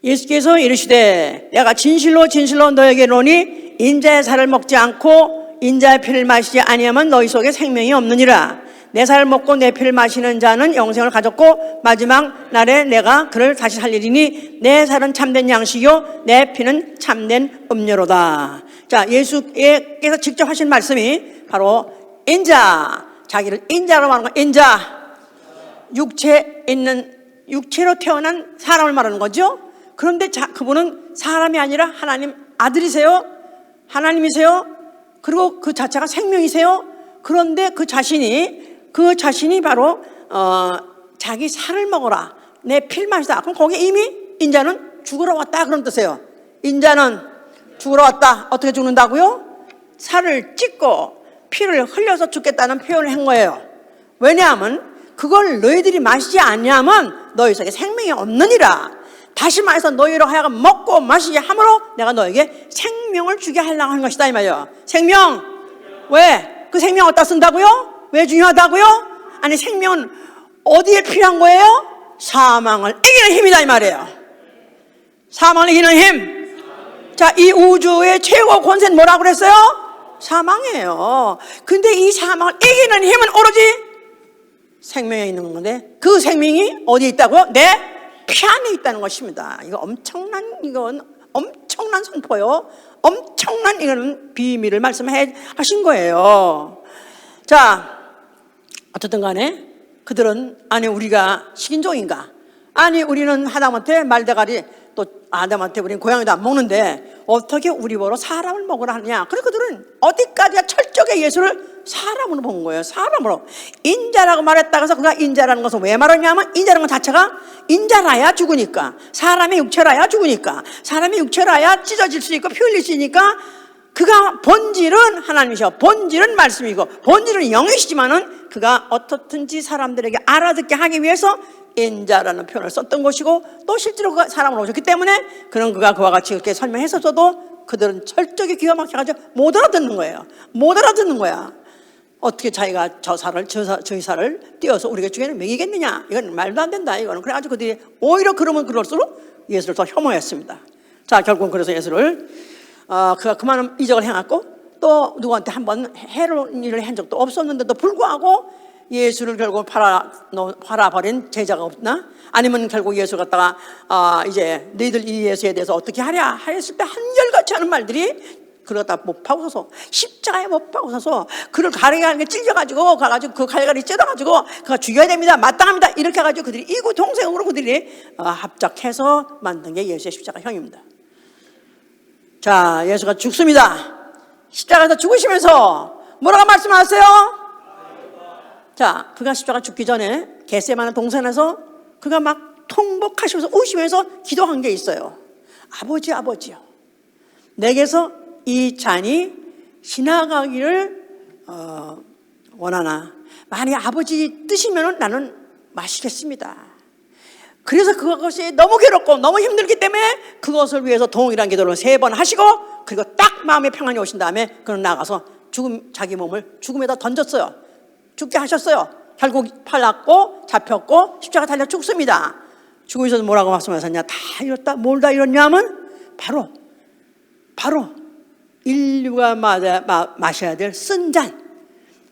예수께서 이르시되 내가 진실로 진실로 너에게 이르노니 인자의 살을 먹지 않고 인자의 피를 마시지 아니하면 너희 속에 생명이 없느니라. 내 살을 먹고 내 피를 마시는 자는 영생을 가졌고 마지막 날에 내가 그를 다시 살리리니 내 살은 참된 양식이요 내 피는 참된 음료로다. 자, 예수께서 직접 하신 말씀이 바로 인자, 자기를 인자로 말하는 거. 인자, 육체로 태어난 사람을 말하는 거죠. 그런데 그분은 사람이 아니라 하나님 아들이세요. 하나님이세요. 그리고 그 자체가 생명이세요. 그런데 그 자신이 바로 자기 살을 먹어라, 내 피를 마시다. 그럼 거기에 이미 인자는 죽으러 왔다, 그런 뜻이에요. 인자는 죽으러 왔다. 어떻게 죽는다고요? 살을 찢고 피를 흘려서 죽겠다는 표현을 한 거예요. 왜냐하면 그걸 너희들이 마시지 않냐면 너희 속에 생명이 없느니라. 다시 말해서 너희로 하여금 먹고 마시게 함으로 내가 너에게 생명을 주게 하려고 하는 것이다, 이 말이에요. 생명. 왜? 그 생명 어디다 쓴다고요? 왜 중요하다고요? 아니, 생명은 어디에 필요한 거예요? 사망을 이기는 힘이다, 이 말이에요. 사망을 이기는 힘. 자, 이 우주의 최고 권세는 뭐라고 그랬어요? 사망이에요. 근데 이 사망을 이기는 힘은 오로지 생명에 있는 건데, 그 생명이 어디에 있다고요? 내 피 안에 있다는 것입니다. 이건 엄청난 선포요. 엄청난 이거는 비밀을 말씀하신 거예요. 자, 어쨌든 간에 그들은, 아니 우리가 식인종인가? 아니 우리는 하다못해 말대가리, 또 아담한테 우리는 고양이도 안 먹는데 어떻게 우리 보러 사람을 먹으라 하느냐? 그래서 그들은 어디까지야 철저하게 예수를 사람으로 본 거예요. 사람으로. 인자라고 말했다고 해서 그가 인자라는 것을 왜 말하냐면, 인자라는 것 자체가 인자라야 죽으니까, 사람의 육체라야 죽으니까, 사람의 육체라야 찢어질 수 있고 피 흘릴 수 있으니까, 그가 본질은 하나님이셔. 본질은 말씀이고 본질은 영이시지만은 그가 어떻든지 사람들에게 알아듣게 하기 위해서 인자라는 표현을 썼던 것이고, 또 실제로 그가 사람으로 오셨기 때문에 그가 그와 같이 그렇게 설명했었어도 그들은 철저하게 기가 막혀가지고 못 알아듣는 거예요. 못 알아듣는 거야. 어떻게 자기가 저 살을 띄어서 우리가 중에는 먹이겠느냐? 이건 말도 안 된다, 이거는. 그래가지고 그들이 오히려 그러면 그럴수록 예수를 더 혐오했습니다. 자, 결국은 그래서 예수를 그가 그만한 이적을 행했고 또 누구한테 한번 해로운 일을 한 적도 없었는데도 불구하고 예수를 결국 팔아버린 제자가 없나? 아니면 결국 예수를 갖다가 이제 너희들 이 예수에 대해서 어떻게 하랴 했을 때 한결같이 하는 말들이 그러다 못 박아서 십자가에 못 박아서 그를 가리게 찔려가지고 가가지고 그 갈갈이 찢어가지고 그가 죽여야 됩니다, 마땅합니다 이렇게 해가지고 그들이 이구동성으로 그들이 합작해서 만든 게 예수의 십자가형입니다. 자, 예수가 죽습니다. 십자가에서 죽으시면서 뭐라고 말씀하세요? 자, 그가 십자가 죽기 전에 겟세마네 동산에서 그가 막 통곡하시면서 우시면서 기도한 게 있어요. 아버지, 아버지요, 내게서 이 잔이 지나가기를 원하나 만약 아버지 뜻이면 나는 마시겠습니다. 그래서 그것이 너무 괴롭고 너무 힘들기 때문에 그것을 위해서 동일한 기도를 3번 하시고 그리고 딱 마음의 평안이 오신 다음에 그는 나가서 자기 몸을 죽음에다 던졌어요. 죽게 하셨어요. 결국 팔았고 잡혔고 십자가 달려 죽습니다. 죽으셔서 뭐라고 말씀하셨냐? 다 이뤘다. 뭘 다 이뤘냐 하면 바로 인류가 마셔야 될 쓴 잔,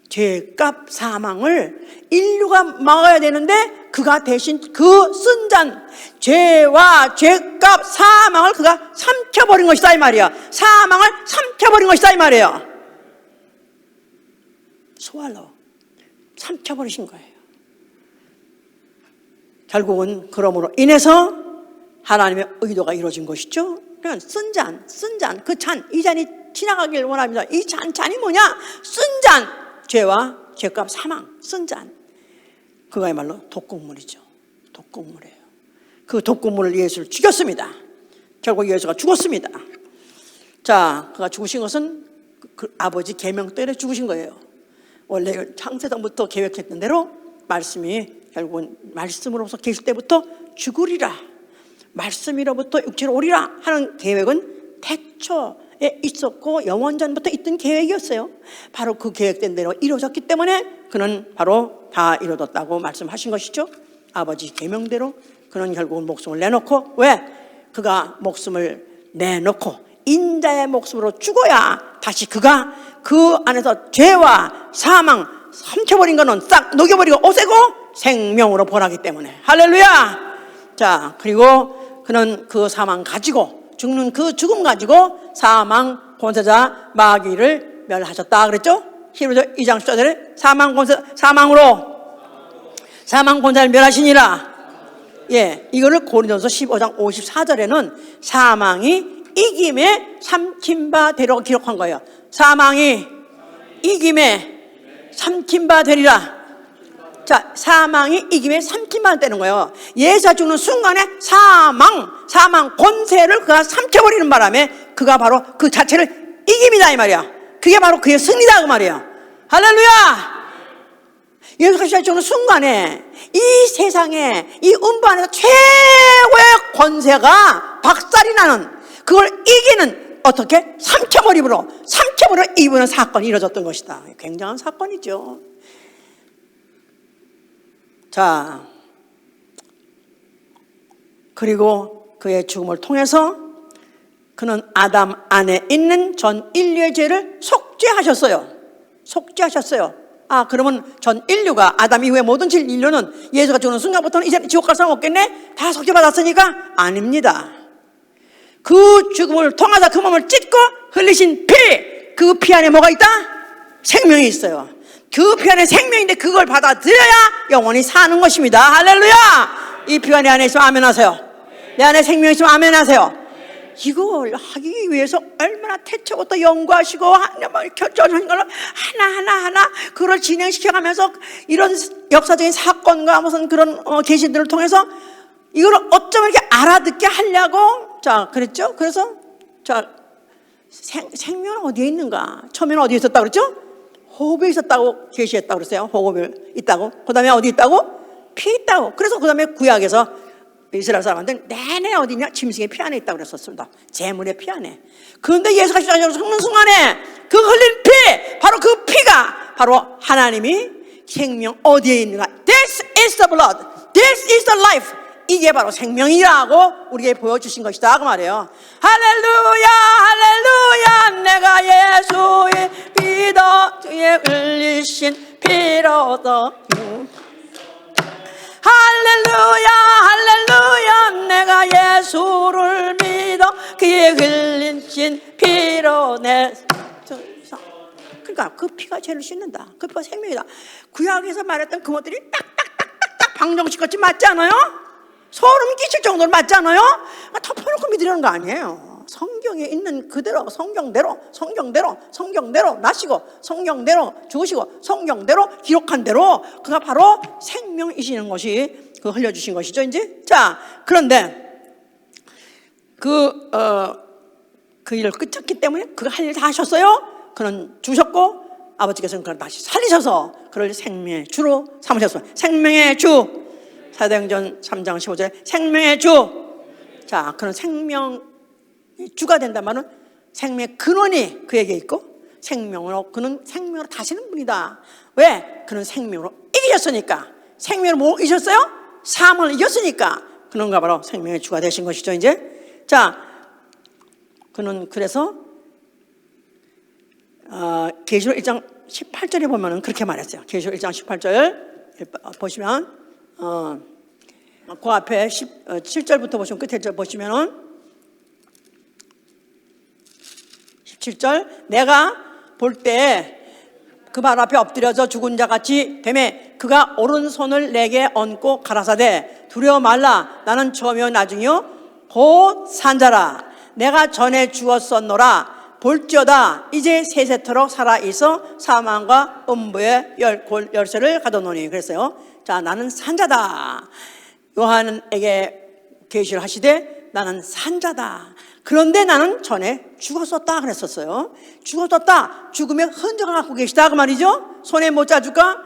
죄값 사망을 인류가 막아야 되는데 그가 대신 그 쓴 잔, 죄와 죄값 사망을 그가 삼켜버린 것이다 이 말이야. 사망을 삼켜버린 것이다 이 말이에요. 소알로 삼켜버리신 거예요. 결국은 그러므로 인해서 하나님의 의도가 이루어진 것이죠. 그러니까 쓴 잔, 그 잔, 이 잔이 지나가길 원합니다. 이 잔이 뭐냐? 쓴 잔, 죄와 죄값 사망, 쓴 잔. 그거야말로 독극물이죠. 독극물이에요. 그 독극물을 예수를 죽였습니다. 결국 예수가 죽었습니다. 자, 그가 죽으신 것은 그 아버지 계명 때문에 죽으신 거예요. 원래 창세전부터 계획했던 대로 말씀이 결국은 말씀으로서 계실 때부터 죽으리라, 말씀이로부터 육체로 오리라 하는 계획은 태초에 있었고 영원전부터 있던 계획이었어요. 바로 그 계획된 대로 이루어졌기 때문에 그는 바로 다 이루어졌다고 말씀하신 것이죠. 아버지 계명대로 그는 결국은 목숨을 내놓고, 왜? 그가 목숨을 내놓고 인자의 목숨으로 죽어야 다시 그가 그 안에서 죄와 사망 삼켜버린 거는 싹 녹여버리고 없애고 생명으로 보라기 때문에. 할렐루야. 자, 그리고 그는 그 사망 가지고, 죽는 그 죽음 가지고 사망 권세자 마귀를 멸하셨다 그랬죠. 히브리서 2장 14절에 사망 권세를 멸하시니라. 예, 이거를 고린도서 15장 54절에는 사망이 이김에 삼킨 바 되리라고 기록한 거예요. 사망이 이김에 삼킨 바 되리라. 자, 사망이 이김에 삼킨 바 되는 거예요. 예수가 죽는 순간에 사망 권세를 그가 삼켜버리는 바람에 그가 바로 그 자체를 이깁니다 이 말이야. 그게 바로 그의 승리다 그 말이야. 할렐루야. 예수가 죽는 순간에 이 세상에 이 음부 안에서 최고의 권세가 박살이 나는, 그걸 이기는, 어떻게? 삼켜버리므로 이기는 사건이 이루어졌던 것이다. 굉장한 사건이죠. 자, 그리고 그의 죽음을 통해서 그는 아담 안에 있는 전 인류의 죄를 속죄하셨어요. 그러면 전 인류가, 아담 이후에 모든 인류는 예수가 죽는 순간부터는 이제 지옥 갈 사람 없겠네? 다 속죄받았으니까? 아닙니다. 그 죽음을 통하다 그 몸을 찢고 흘리신 피, 그 피 안에 뭐가 있다? 생명이 있어요. 그 피 안에 생명인데 그걸 받아들여야 영원히 사는 것입니다. 할렐루야. 이 피 안에 있으면 아멘 하세요. 내 안에 생명이 있으면 아멘 하세요. 이걸 하기 위해서 얼마나 태초부터 연구하시고 결정하신 걸 하나 그걸 진행시켜가면서 이런 역사적인 사건과 무슨 그런 계시들을 통해서 이걸 어쩜 이렇게 알아듣게 하려고, 자, 그랬죠? 그래서, 자, 생명은 어디에 있는가? 처음에는 어디에 있었다고 그랬죠? 호흡에 있었다고 계시했다고 그랬어요. 호흡에 있다고. 그 다음에 어디 있다고? 피에 있다고. 그래서 그 다음에 구약에서 이스라엘 사람한테는 내내 어디냐? 짐승의 피 안에 있다고 그랬었습니다. 재물의 피 안에. 그런데 예수가 십자가에서 죽는 순간에 그 흘린 피, 바로 그 피가 바로 하나님이 생명 어디에 있는가? This is the blood. This is the life. 이게 바로 생명이라고 우리에게 보여주신 것이다 그 말이에요. 할렐루야 할렐루야. 내가 예수의 피도 주의 흘리신 피로도 할렐루야 할렐루야. 내가 내가 예수를 믿어 그의 흘리신 피로 내 그러니까 그 피가 죄를 씻는다. 그 피가 생명이다. 구약에서 말했던 그 것들이 딱딱딱딱딱 방정식같이 맞지 않아요? 소름 끼칠 정도로 맞지 않아요? 덮어놓고 믿으려는 거 아니에요. 성경에 있는 그대로 성경대로 나시고 성경대로 죽으시고 성경대로 기록한 대로 그가 바로 생명이시는 것이 그 흘려주신 것이죠. 이제 자, 그런데 그 일을 끝쳤기 때문에 그가 할 일 다 하셨어요. 그는 죽으셨고 아버지께서는 그를 다시 살리셔서 그를 생명의 주로 삼으셨어요. 생명의 주. 사도행전 3장 15절에 생명의 주. 자, 그는 생명의 주가 된다는 말은 생명의 근원이 그에게 있고 생명으로 그는 생명으로 다시는 분이다. 왜? 그는 생명으로 이기셨으니까. 생명으로 뭐 이기셨어요? 삶을 이겼으니까. 그는가 바로 생명의 주가 되신 것이죠. 이제 자, 그는 그래서 계시록 1장 18절에 보면은 그렇게 말했어요. 계시록 1장 18절 보시면 그 앞에 7절부터 보시면 끝에 보시면은 17절 내가 볼 때 그 발 앞에 엎드려져 죽은 자같이 되매 그가 오른손을 내게 얹고 가라사대 두려워 말라 나는 처음이요 나중이요 곧 산자라 내가 전에 죽었었노라 볼지어다 이제 세세토록 살아있어 사망과 음부의 열쇠를 가져노니 그랬어요. 자, 나는 산자다. 요한에게 계시를 하시되 나는 산자다. 그런데 나는 전에 죽었었다 그랬었어요. 죽었었다. 죽음의 흔적을 갖고 계시다 그 말이죠. 손에 못자죽과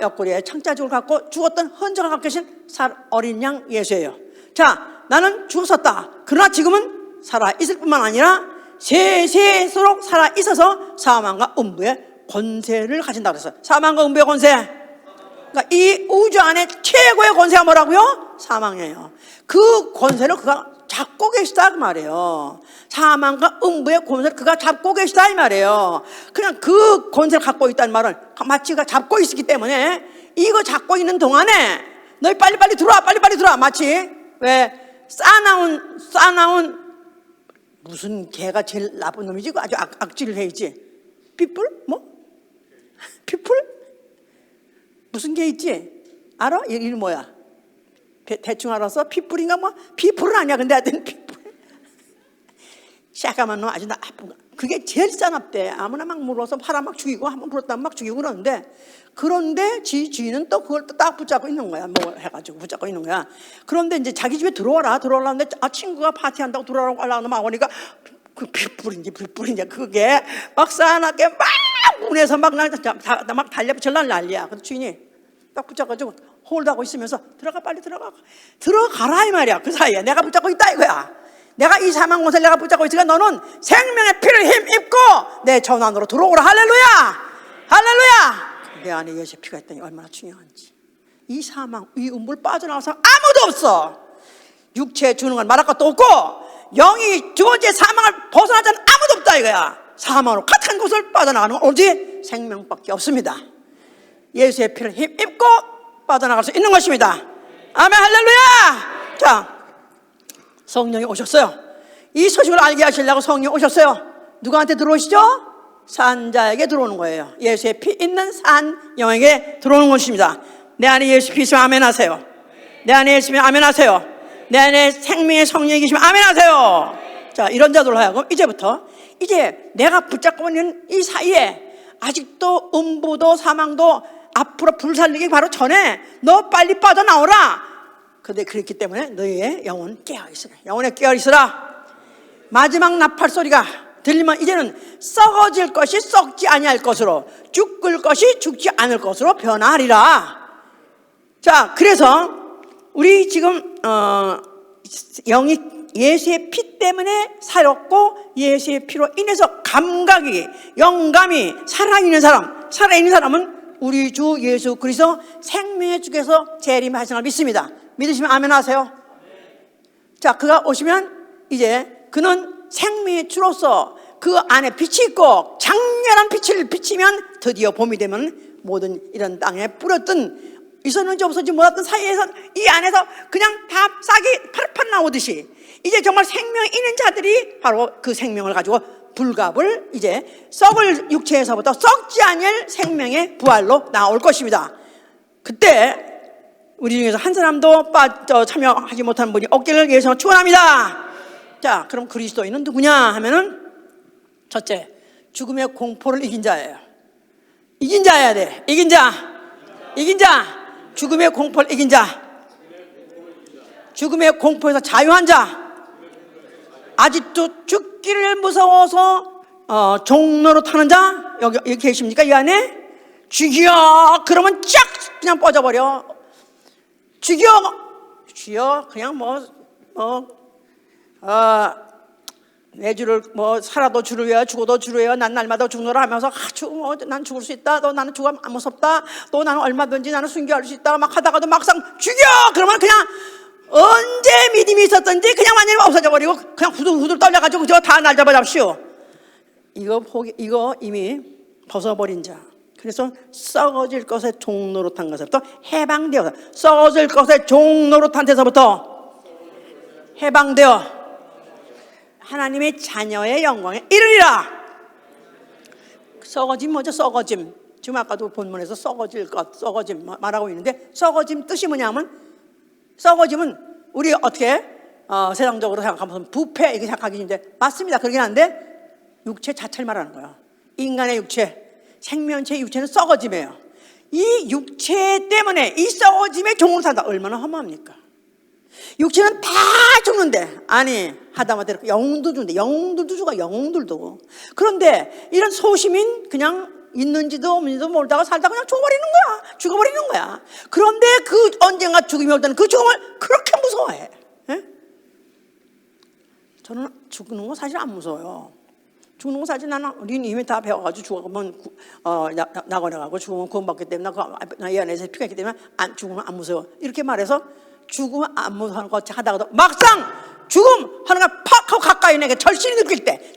옆구리에 창자죽을 갖고 죽었던 흔적을 갖고 계신 어린 양 예수예요. 자, 나는 죽었었다. 그러나 지금은 살아있을 뿐만 아니라 세세토록 살아있어서 사망과 음부의 권세를 가진다 그랬어요. 사망과 음부의 권세. 그러니까 이 우주 안에 최고의 권세가 뭐라고요? 사망이에요. 그 권세를 그가 잡고 계시다 그 말이에요. 사망과 음부의 권세를 그가 잡고 계시다 이 말이에요. 그냥 그 권세를 갖고 있다는 말은 마치 그가 잡고 있기 때문에 이거 잡고 있는 동안에 너희 빨리빨리 들어와 빨리빨리 들어와. 마치 왜 싸나운 무슨 개가 제일 나쁜 놈이지? 아주 악질을 해있지. pitbull? 뭐? pitbull? 무슨 개 있지? 알아? 이름 뭐야? 대충 알아서 핏불인가 뭐? 핏불은 아니야. 근데 하여튼 핏불. 시작하면 너 아주 나쁜 거. 그게 제일 싸납대. 아무나 막 물어서 팔아 막 죽이고 한번 물었다 막 죽이고 그런데 지인은 또 그걸 또 딱 붙잡고 있는 거야. 뭐 해가지고 붙잡고 있는 거야. 그런데 이제 자기 집에 들어오라는데 친구가 파티한다고 들어오라고 하려고 막 오니까 그 핏불인지 그게 막 싸납게 막 문에서 막 달려붙을란 난리야. 그래서 주인이 딱 붙잡아가지고 홀드하고 있으면서 들어가 빨리 들어가라 이 말이야. 그 사이에 내가 붙잡고 있다 이거야. 내가 이 사망 권세를 내가 붙잡고 있으니까 너는 생명의 피를 힘입고 내 전환으로 들어오라. 할렐루야. 내 안에 예수의 피가 있다니 얼마나 중요한지. 이 사망 이 음부를 빠져나가서 아무도 없어. 육체에 주는 건 말할 것도 없고 영이 주어진 사망을 벗어나자는 아무도 없다 이거야. 사망으로 가득한 곳을 빠져나가는 건 오직 생명밖에 없습니다. 예수의 피를 힘입고 빠져나갈 수 있는 것입니다. 아멘 할렐루야. 자, 성령이 오셨어요. 이 소식을 알게 하시려고 성령이 오셨어요. 누구한테 들어오시죠? 산자에게 들어오는 거예요. 예수의 피 있는 산 영에게 들어오는 것입니다. 내 안에 예수 피 있으면 아멘 하세요. 내 안에 예수 있으면 아멘 하세요. 내 안에 생명의 성령이 계시면 아멘 하세요. 자, 이런 자들로 하여금 이제 내가 붙잡고 있는 이 사이에 아직도 음부도 사망도 앞으로 불살리기 바로 전에 너 빨리 빠져나오라. 근데 그렇기 때문에 너희의 영혼 깨어있으라. 영혼에 깨어있으라. 마지막 나팔 소리가 들리면 이제는 썩어질 것이 썩지 아니할 것으로 죽을 것이 죽지 않을 것으로 변하리라. 자, 그래서 우리 지금 영이 예수의 피 때문에 살았고 예수의 피로 인해서 감각이 영감이 살아있는 사람은 우리 주 예수 그리스도 생명의 주께서 재림하신 걸 믿습니다. 믿으시면 아멘 하세요. 자, 그가 오시면 이제 그는 생명의 주로서 그 안에 빛이 있고 장렬한 빛을 비치면 드디어 봄이 되면 모든 이런 땅에 뿌렸던 있었는지 없었는지 몰랐던 사이에서 이 안에서 그냥 다 싹이 파릇파릇 나오듯이 이제 정말 생명이 있는 자들이 바로 그 생명을 가지고 불갑을 이제 썩을 육체에서부터 썩지 않을 생명의 부활로 나올 것입니다. 그때 우리 중에서 한 사람도 참여하지 못한 분이 없기를 예수님으로 축원합니다. 자, 그럼 그리스도인은 누구냐 하면은 첫째, 죽음의 공포를 이긴 자예요. 이긴 자여야 돼. 이긴 자. 죽음의 공포를 이긴 자. 죽음의 공포에서 자유한 자. 아직도 죽기를 무서워서 종로로 타는 자 여기 계십니까? 이 안에? 죽여 그러면 쫙 그냥 뻗어버려. 죽여 그냥 내 주를 살아도 주를 위하여 죽어도 주를 위하여 난 날마다 죽노라 하면서 난 죽을 수 있다. 나는 죽으면 안 무섭다. 나는 얼마든지 나는 순교할 수 있다. 막 하다가도 막상 죽여 그러면 그냥 언제 믿음이 있었던지 그냥 완전히 없어져 버리고 그냥 후들후들 떨려가지고 저 다 날 잡아잡시오. 이거 이미 벗어버린 자. 그래서 썩어질 것의 종노릇한 것에부터 해방되어 썩어질 것의 종노릇한 데서부터 해방되어 하나님의 자녀의 영광에 이르리라. 썩어짐 뭐죠? 썩어짐. 지금 아까도 본문에서 썩어질 것, 썩어짐 말하고 있는데 썩어짐 뜻이 뭐냐면 썩어짐은 우리 어떻게 세상적으로 생각하면 부패 이렇게 생각하기 힘든데 맞습니다. 그러긴 한데 육체 자체를 말하는 거예요. 인간의 육체, 생명체의 육체는 썩어짐이에요. 이 육체 때문에 이 썩어짐의 종으로 산다. 얼마나 험합니까? 육체는 다 죽는데 아니 하다못해 이렇게 영웅도 죽는데 영웅들도 죽어. 영웅들도. 그런데 이런 소시민 그냥 있는지도 없는지도 모르다가 살다가 그냥 죽어버리는 거야. 그런데 그 언젠가 죽음이 올 때는 그 죽음을 그렇게 무서워해. 예? 저는 죽는 거 사실 안 무서워요. 죽는 거 사실 나는 우리는 이미 다 배워가지고 죽으면 낙원해가고 죽으면 구원받기 때문에 나 이 안에서 피가 있기 때문에 죽으면 안 무서워. 이렇게 말해서 죽으면 안 무서워하는 거 하다가도 막상 죽음 하는 거 팍 하고 가까이 내게 절실히 느낄 때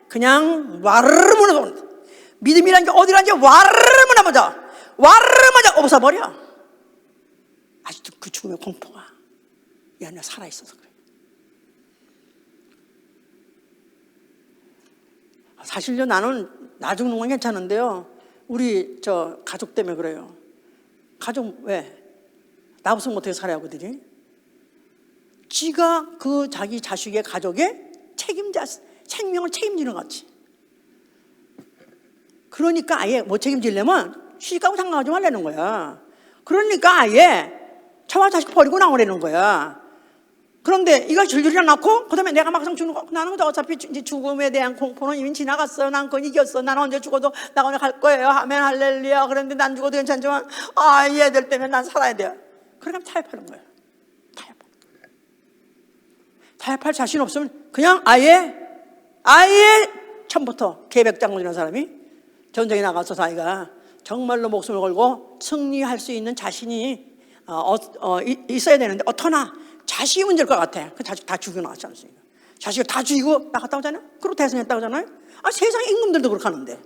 그냥 와르르 무너져. 믿음이라는 게 어디라는지 와르르 무너져 없어버려. 아직도 그 죽음의 공포가 이 안에 살아있어서 그래. 사실요 나는 나 죽는 건 괜찮은데요 우리 가족 때문에 그래요. 가족 왜? 나 없으면 어떻게 살아요 그들이? 지가 그 자기 자식의 가족의 생명을 책임지는 것 같이. 그러니까 아예 못 책임지려면 시집가고 장가가지 말라는 거야. 그러니까 아예 저와 자식 버리고 나오라는 거야. 그런데 이거 줄줄이 낳고 그다음에 내가 막상 죽는 거 나는 어차피 이제 죽음에 대한 공포는 이미 지나갔어. 난 그건 이겼어. 나는 언제 죽어도 낙원에 갈 거예요. 하면 할렐루야. 그런데 난 죽어도 괜찮지만 얘들 때문에 난 살아야 돼요. 그러면 타협하는 거예요. 타협할 자신 없으면 그냥 아예 처음부터 계백장군이라는 사람이 전쟁에 나가서 자기가 정말로 목숨을 걸고 승리할 수 있는 자신이 있어야 되는데 어떠나 자식이 문제일 것 같아. 그 자식 다 죽여 나왔지 않습니까? 자식을 다 죽이고 나갔다 오잖아요. 그리고 대선했다고 하잖아요. 세상 임금들도 그렇게 하는데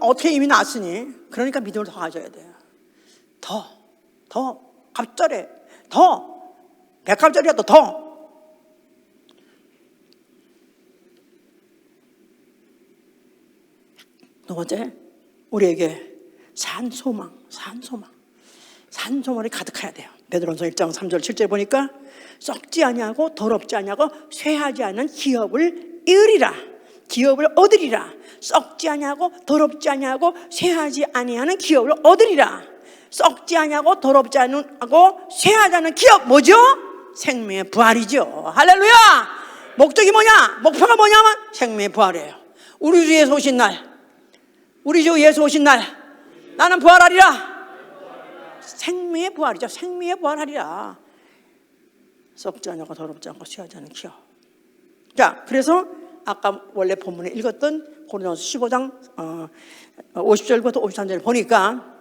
어떻게 이미 났으니 그러니까 믿음을 더 가져야 돼요. 더 갑절해. 백합절이라도 더. 두 번째, 우리에게 산소망이 가득해야 돼요. 베드로전서 1장 3절 7절 보니까 썩지 아니하고 더럽지 아니하고 쇠하지 않은 기업을 이으리라. 기업을 얻으리라. 썩지 아니하고 더럽지 아니하고 쇠하지 아니하는 기업을 얻으리라. 썩지 아니하고 더럽지 않고 쇠하지 않은 기업 뭐죠? 생명의 부활이죠. 할렐루야. 목적이 뭐냐? 목표가 뭐냐면 생명의 부활이에요. 우리 주 예수 오신 날 나는 부활하리라. 생명의 부활이죠. 생명의 부활하리라. 썩지 않고 더럽지 않고 쇠하지 않은 기업. 자, 그래서 아까 원래 본문에 읽었던 고린도전서 15장 50절부터 53절 보니까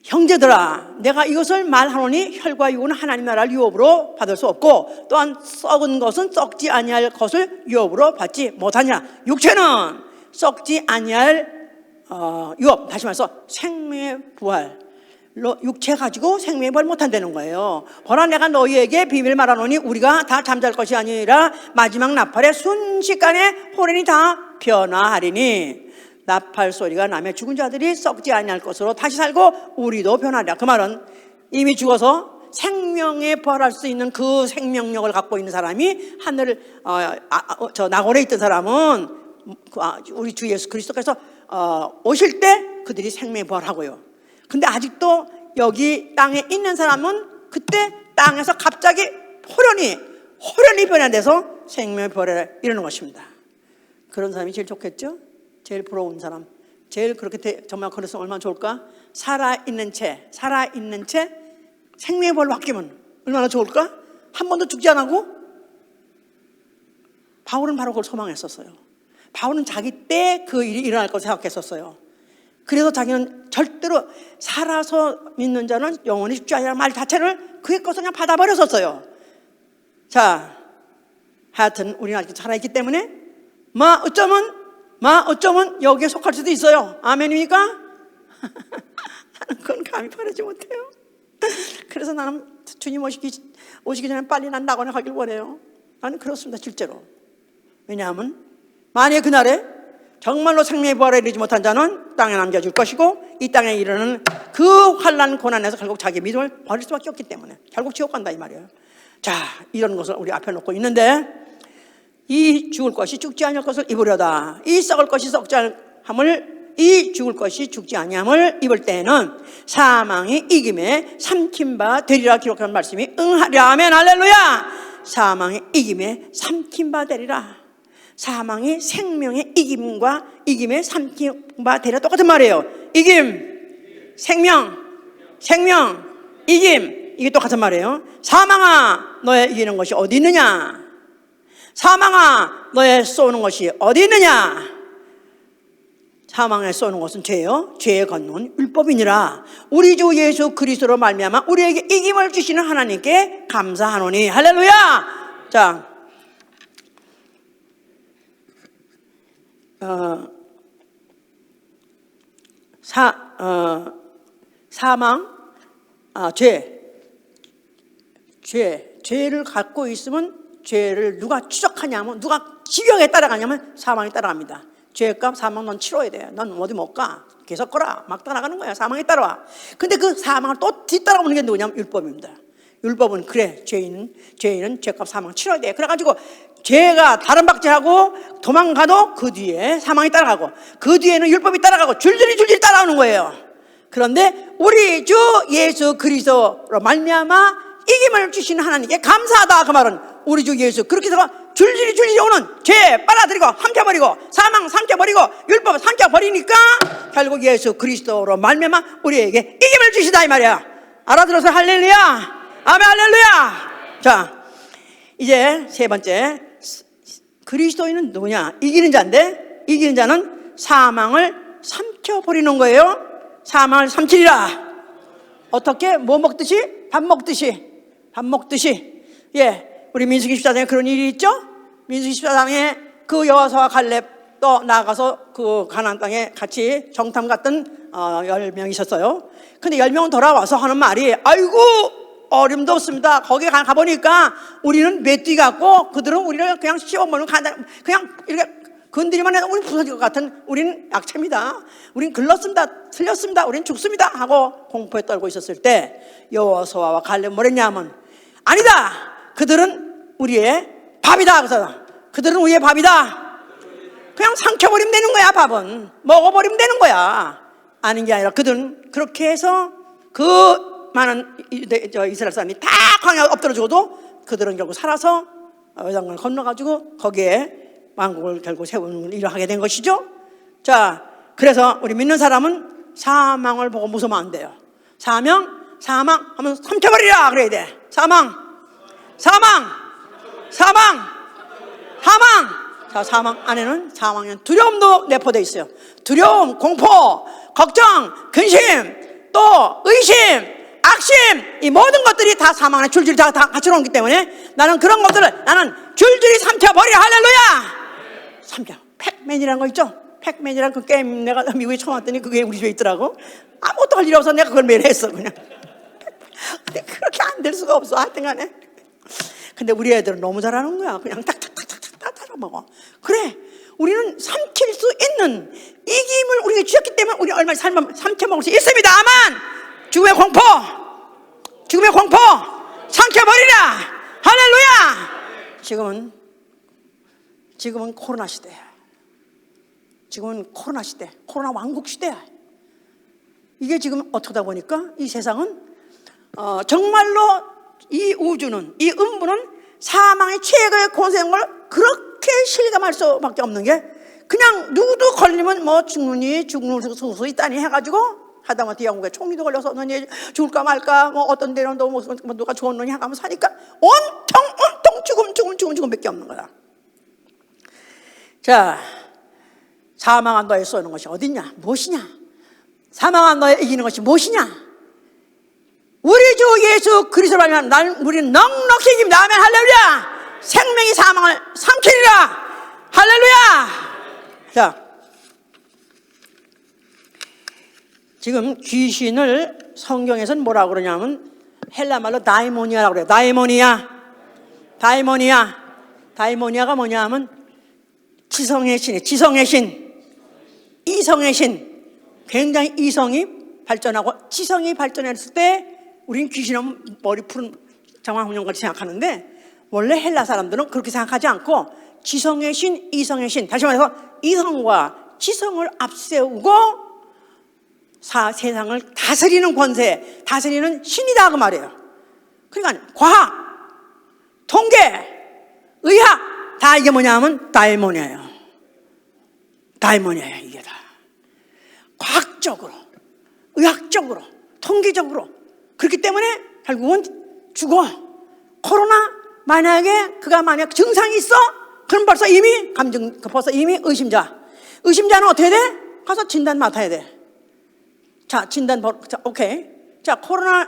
형제들아 내가 이것을 말하노니 혈과 육은 하나님 나라를 유업으로 받을 수 없고 또한 썩은 것은 썩지 아니할 것을 유업으로 받지 못하냐. 육체는 썩지 아니할 유업, 다시 말해서 생명의 부활, 육체 가지고 생명의 부활 못한다는 거예요. 보라, 내가 너희에게 비밀 말하노니 우리가 다 잠잘 것이 아니라 마지막 나팔에 순식간에 호련히 다 변화하리니, 나팔 소리가 나며 죽은 자들이 썩지 아니할 것으로 다시 살고 우리도 변하리라. 그 말은 이미 죽어서 생명에 부활할 수 있는 그 생명력을 갖고 있는 사람이 하늘, 저 낙원에 있던 사람은 우리 주 예수 그리스도께서 오실 때 그들이 생명에 부활하고요. 근데 아직도 여기 땅에 있는 사람은 그때 땅에서 갑자기 호련히 변화돼서 생명의 부활에 이르는 것입니다. 그런 사람이 제일 좋겠죠? 제일 부러운 사람, 제일 그렇게 정말 그래서 얼마나 좋을까? 살아있는 채 생명의 부활로 바뀌면 얼마나 좋을까? 한 번도 죽지 않고. 바울은 바로 그걸 소망했었어요. 바울은 자기 때 그 일이 일어날 것을 생각했었어요. 그래서 자기는 절대로 살아서 믿는 자는 영원히 죽지 아니하는 말 자체를 그의 것을 그냥 받아버렸었어요. 자, 하여튼 우리는 아직 살아있기 때문에 어쩌면 여기에 속할 수도 있어요. 아멘입니까? 나는 그건 감히 바라지 못해요. 그래서 나는 주님 오시기 전에 빨리 난 낙원에 가길 원해요. 나는 그렇습니다, 실제로. 왜냐하면 만약에 그날에 정말로 생명의 부활에 이르지 못한 자는 땅에 남겨질 것이고, 이 땅에 이르는 그 환난 고난에서 결국 자기 믿음을 버릴 수밖에 없기 때문에 결국 지옥 간다 이 말이에요. 자, 이런 것을 우리 앞에 놓고 있는데, 이 죽을 것이 죽지 아니할 것을 입으려다, 이 썩을 것이 썩지 아니함을, 이 죽을 것이 죽지 아니함을 입을 때에는 사망이 이김에 삼킨 바 되리라 기록한 말씀이 응하랴. 아멘, 할렐루야. 사망이 이김에 삼킨 바 되리라. 사망이 생명의 이김과 이김의 삼킨 바 되리라 똑같은 말이에요. 이김, 생명, 이김, 이게 똑같은 말이에요. 사망아, 너의 이기는 것이 어디 있느냐? 사망아, 너의 쏘는 것이 어디 있느냐? 사망에 쏘는 것은 죄요, 죄의 건너는 율법이니라. 우리 주 예수 그리스도로 말미암아 우리에게 이김을 주시는 하나님께 감사하노니. 할렐루야. 자, 사망, 죄를 갖고 있으면 죄를 누가 추적하냐면, 누가 지경에 따라가냐면 사망이 따라갑니다. 죄값 사망 넌 치러야 돼. 넌 어디 못 가. 계속 거라. 막 따라가는 거야. 사망이 따라와. 근데 그 사망을 또 뒤따라오는 게 누구냐면 율법입니다. 율법은 그래, 죄인은 죄값 사망 치러야 돼. 그래가지고 죄가 다른 박제하고 도망가도 그 뒤에 사망이 따라가고, 그 뒤에는 율법이 따라가고 줄줄이 따라오는 거예요. 그런데 우리 주 예수 그리스도로 말미암아 이김을 주시는 하나님께 감사하다. 그 말은 우리 주 예수 그렇게 해서 줄줄이 오는 죄 빨아들이고 삼켜버리고, 사망 삼켜버리고, 율법 삼켜버리니까 결국 예수 그리스도로 말미암아 우리에게 이김을 주시다 이 말이야. 알아들어서 할렐루야. 아멘, 할렐루야. 자, 이제 세 번째, 그리스도인은 누구냐? 이기는 자인데, 이기는 자는 사망을 삼켜버리는 거예요. 사망을 삼키리라. 어떻게? 뭐 먹듯이? 밥 먹듯이. 예, 우리 민수기 14장에 그런 일이 있죠? 민수기 14장에 그 여호수아와 갈렙 또 나가서 그 가나안 땅에 같이 정탐 갔던 10명이 있었어요. 근데 10명은 돌아와서 하는 말이, 아이고 어림도 없습니다. 거기 가보니까 우리는 메뚜기 같고 그들은 우리를 그냥 씹어먹는, 그냥 이렇게 건드리만 해도 우리는 부서질 것 같은, 우리는 약체입니다. 우리는 글렀습니다. 틀렸습니다. 우리는 죽습니다. 하고 공포에 떨고 있었을 때 여호수아와 갈렙은 뭐랬냐면, 아니다. 그들은 우리의 밥이다. 그래서 그들은 우리의 밥이다. 그냥 삼켜버리면 되는 거야. 밥은 먹어버리면 되는 거야. 아닌 게 아니라 그들은 그렇게 해서 그 많은 이스라엘 사람이 다 광야에 엎드려 죽어도 그들은 결국 살아서 요단강을 건너가지고 거기에 왕국을 결국 세우는 일을 하게 된 것이죠. 자, 그래서 우리 믿는 사람은 사망을 보고 무서우면 안 돼요. 사망 하면 삼켜버리라 그래야 돼. 사망. 자, 사망 안에는 사망에는 두려움도 내포되어 있어요. 두려움, 공포, 걱정, 근심, 또 의심, 악심, 이 모든 것들이 다 사망 안에 줄줄이 다 같이 나오기 때문에 나는 그런 것들을 줄줄이 삼켜버리라. 할렐루야. 삼켜. 팩맨이라는 거 있죠? 팩맨이란 그 게임 내가 미국에 처음 왔더니 그게 우리 집에 있더라고. 아무것도 할 일 없어서 내가 그걸 매일 했어 그냥. 근데 그렇게 안 될 수가 없어 하여튼 간에. 근데 우리 애들은 너무 잘하는 거야. 그냥 탁탁탁탁탁 따라 먹어. 그래, 우리는 삼킬 수 있는 이 힘을 우리가 주셨기 때문에 우리 얼마나 삶을 삼켜 먹을 수 있습니다. 아멘. 죽음의 공포 삼켜버리라. 할렐루야. 지금은 코로나 시대야. 지금은 코로나 시대, 코로나 왕국 시대야. 이게 지금 어떻다 보니까 이 세상은 정말로 이 우주는, 이 음부는 사망의 최고의 고생을 그렇게 실감할 수밖에 없는 게, 그냥 누구도 걸리면 뭐 죽을 수 있다니 해가지고 하다못해 영국에 총리도 걸려서 너니 죽을까 말까, 뭐 어떤 데는 또 뭐 누가 죽었느냐 하면 사니까 온통 죽음밖에 없는 거야. 자, 사망한 너에 쏘는 것이 어딨냐? 무엇이냐? 사망한 너에 이기는 것이 무엇이냐? 우리 주 예수 그리스도를 알면 우리는 넉넉히 이깁니다. 아멘. 할렐루야. 생명이 사망을 삼키리라. 할렐루야. 자, 지금 귀신을 성경에서는 뭐라고 그러냐면 헬라말로 다이모니아라고 그래요. 다이모니아가 뭐냐면 지성의 신이에요. 지성의 신, 이성의 신. 굉장히 이성이 발전하고 지성이 발전했을 때 우리는 귀신하면 머리 푸른 정황훈련같이 생각하는데, 원래 헬라 사람들은 그렇게 생각하지 않고 지성의 신, 이성의 신, 다시 말해서 이성과 지성을 앞세우고 세상을 다스리는 권세, 다스리는 신이다 그 말이에요. 그러니까 과학, 통계, 의학 다 이게 뭐냐면 다이모니아예요. 이게 다 과학적으로, 의학적으로, 통계적으로. 그렇기 때문에 결국은 죽어. 코로나 만약에 그가 만약 증상이 있어, 그럼 벌써 이미 의심자는 어떻게 돼? 가서 진단 맡아야 돼. 자, 오케이. 자, 코로나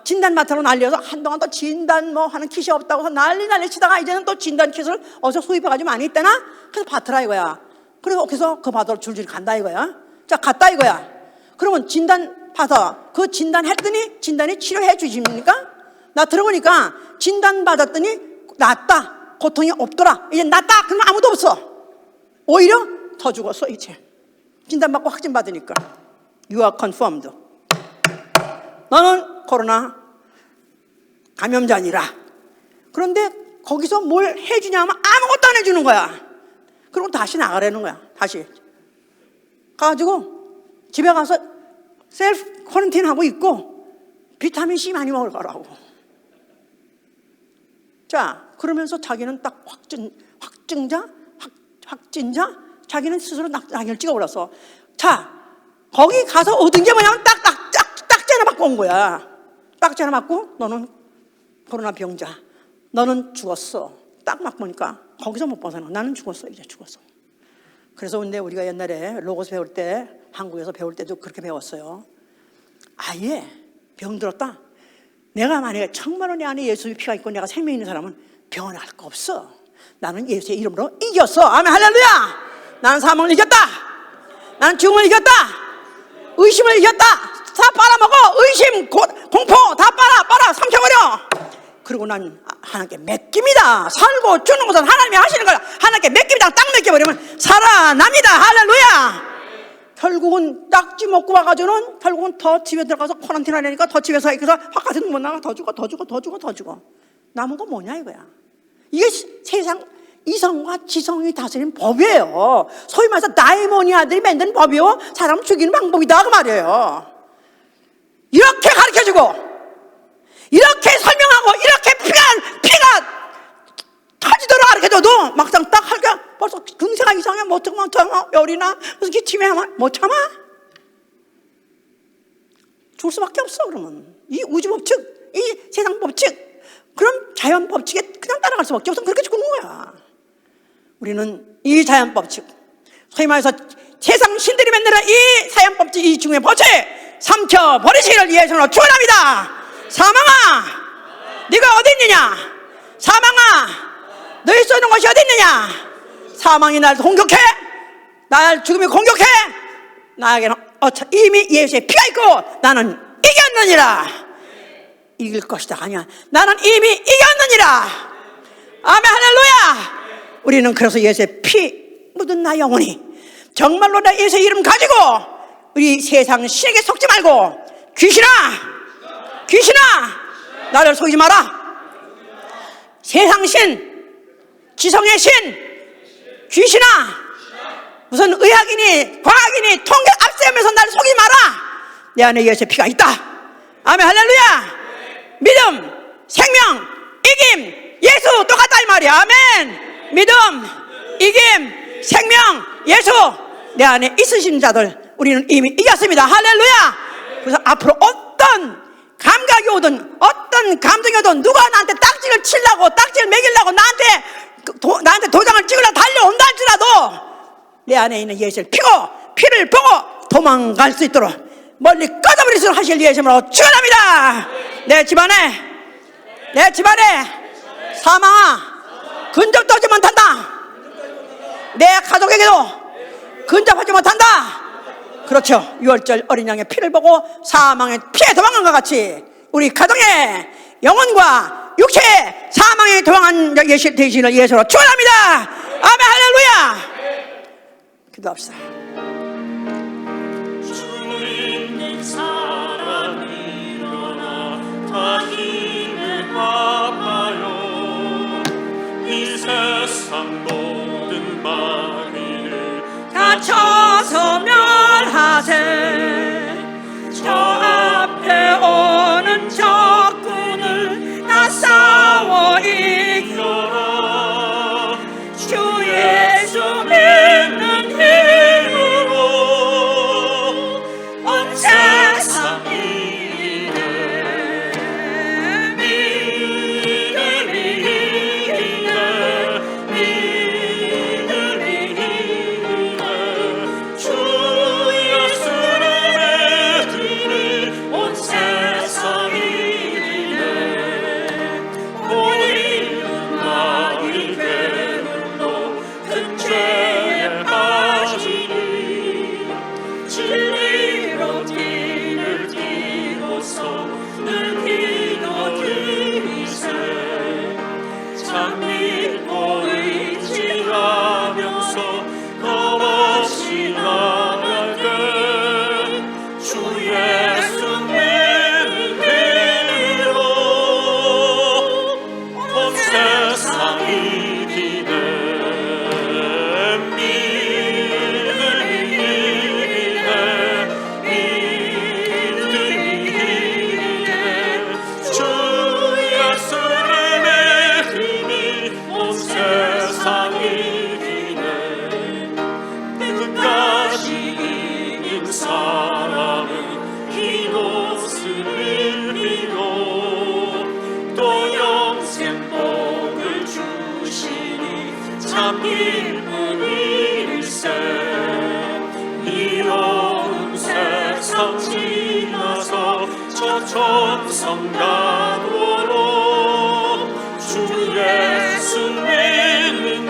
진단 맡으러 날려서 한동안 또 진단 뭐 하는 킷이 없다고 해서 난리 치다가 이제는 또 진단 킷을 어디서 수입해가지고 많이 있다나? 그래서 받으라 이거야. 그래서 그 받으러 줄줄이 간다 이거야. 자, 갔다 이거야. 그러면 진단 받아. 그 진단 했더니 진단이 치료해 주십니까? 나 들어보니까 진단 받았더니 낫다. 고통이 없더라. 이제 낫다. 그러면 아무도 없어. 오히려 더 죽었어 이제. 진단 받고 확진 받으니까. You are confirmed. 너는 코로나 감염자니라. 그런데 거기서 뭘 해주냐면 아무것도 안 해주는 거야. 그리고 다시 나가라는 거야. 다시 가가지고 집에 가서 셀프 쿼런틴 하고 있고 비타민 C 많이 먹을 거라고. 자, 그러면서 자기는 딱 확진자 자기는 스스로 낙을 찍어버렸어. 자, 거기 가서 얻은 게 뭐냐면 딱지나 맞고 온 거야. 딱지나 맞고 너는 코로나 병자, 너는 죽었어. 딱 맞고 보니까 거기서 못 벗어나. 나는 죽었어. 이제 죽었어. 그래서 근데 우리가 옛날에 로고스 배울 때, 한국에서 배울 때도 그렇게 배웠어요. 아예 병들었다. 내가 만약에 정말로 내 안에 예수의 피가 있고 내가 생명이 있는 사람은 병원에 갈 거 없어. 나는 예수의 이름으로 이겼어. 아멘. 할렐루야. 나는 사망을 이겼다. 나는 죽음을 이겼다. 의심을 이겼다. 다 빨아먹어. 의심, 공포 다 빨아 삼켜버려. 그리고 난 하나님께 맡깁니다. 살고 죽는 것은 하나님이 하시는 거야. 하나님께 맡깁니다. 딱 맡겨버리면 살아납니다. 할렐루야. 결국은 딱지 먹고 와가지고는 결국은 더 집에 들어가서 쿼런틴 하려니까 더 집에서 있어서 바깥에 못 나가. 더 죽어. 남은 거 뭐냐 이거야. 이게 세상 이성과 지성이 다스리는 법이에요. 소위 말해서 다이모니아들이 만드는 법이요. 사람 죽이는 방법이다 그 말이에요. 이렇게 가르쳐주고 이렇게 설명하고 이렇게 피가 터지도록 가르쳐줘도 막상 딱 하니까 벌써 금세가 이상해. 못 참아. 열이나 무슨 기침이 하면 못 참아. 죽을 수밖에 없어. 그러면 이 우주 법칙, 이 세상 법칙, 그럼 자연 법칙에 그냥 따라갈 수밖에 없어. 그렇게 죽는 거야. 우리는 이 자연 법칙, 소위 말해서 세상 신들이 만드는 이 자연 법칙, 이 중의 법칙 삼켜버리시기를 예수로 축원합니다. 사망아, 네가 어디 있느냐? 사망아, 너희 쏘는 것이 어디 있느냐? 사망이 날 공격해. 날 죽음이 공격해. 나에게는 이미 예수의 피가 있고 나는 이겼느니라. 이길 것이다. 아니야, 나는 이미 이겼느니라. 아멘, 할렐루야. 우리는 그래서 예수의 피 묻은 나 영혼이 정말로 나 예수의 이름 가지고 우리 세상 신에게 속지 말고, 귀신아 나를 속이지 마라. 세상 신, 지성의 신, 귀신아, 무슨 의학이니 과학이니 통계 앞세우면서 나를 속이지 마라. 내 안에 예수의 피가 있다. 아멘, 할렐루야. 믿음, 생명, 이김, 예수 똑같다 이 말이야. 아멘. 믿음, 이김, 생명, 예수 내 안에 있으신 자들 우리는 이미 이겼습니다. 할렐루야. 그래서 앞으로 어떤 감각이 오든 어떤 감정이 오든 누가 나한테 딱지를 치려고 딱지를 매기려고 나한테 도장을 찍으려고 달려온다 할지라도 내 안에 있는 예수를 피를 보고 도망갈 수 있도록 멀리 꺼져버릴 수 하실 예수님으로 축원합니다. 내 집안에 사망아 근접도 하지 못한다. 내 가족에게도 근접하지 못한다. 그렇죠. 6월절 어린 양의 피를 보고 사망의 피해 도망한 것 같이 우리 가정의 영혼과 육체 사망에 도망한 대신을 예수로 축원합니다. 아멘, 할렐루야. 기도합시다.
주 있는 사람 일어나 다 힘을 갚아요. 이 세상 모든 마귀를
갇혀서 멸하세. 저 앞에 오는 적군을 나 싸워 이겨라. 주 예수 믿는 힘으로 온 세상 이기네. 믿음이 이기네. 주 예수를 믿으니 온 세상 이기네. 우리는 마귀 괴물로 큰 죄에 빠지니 진리로 길을 띠고서 늘 기도드리세. 참 믿고 의지하면서 겁없이 나아갈 주 예수 믿는 힘으로 온 세상 이기네. 믿음이 이기네. 주 예수를 믿으니 온 세상 이기네. 끝까지 이긴 사람은 흰 옷을 입히고 또 영생 복을 주시니 참 기쁨일세. 이로운 세상 지나서 저 천성 가도록 주 예수 믿는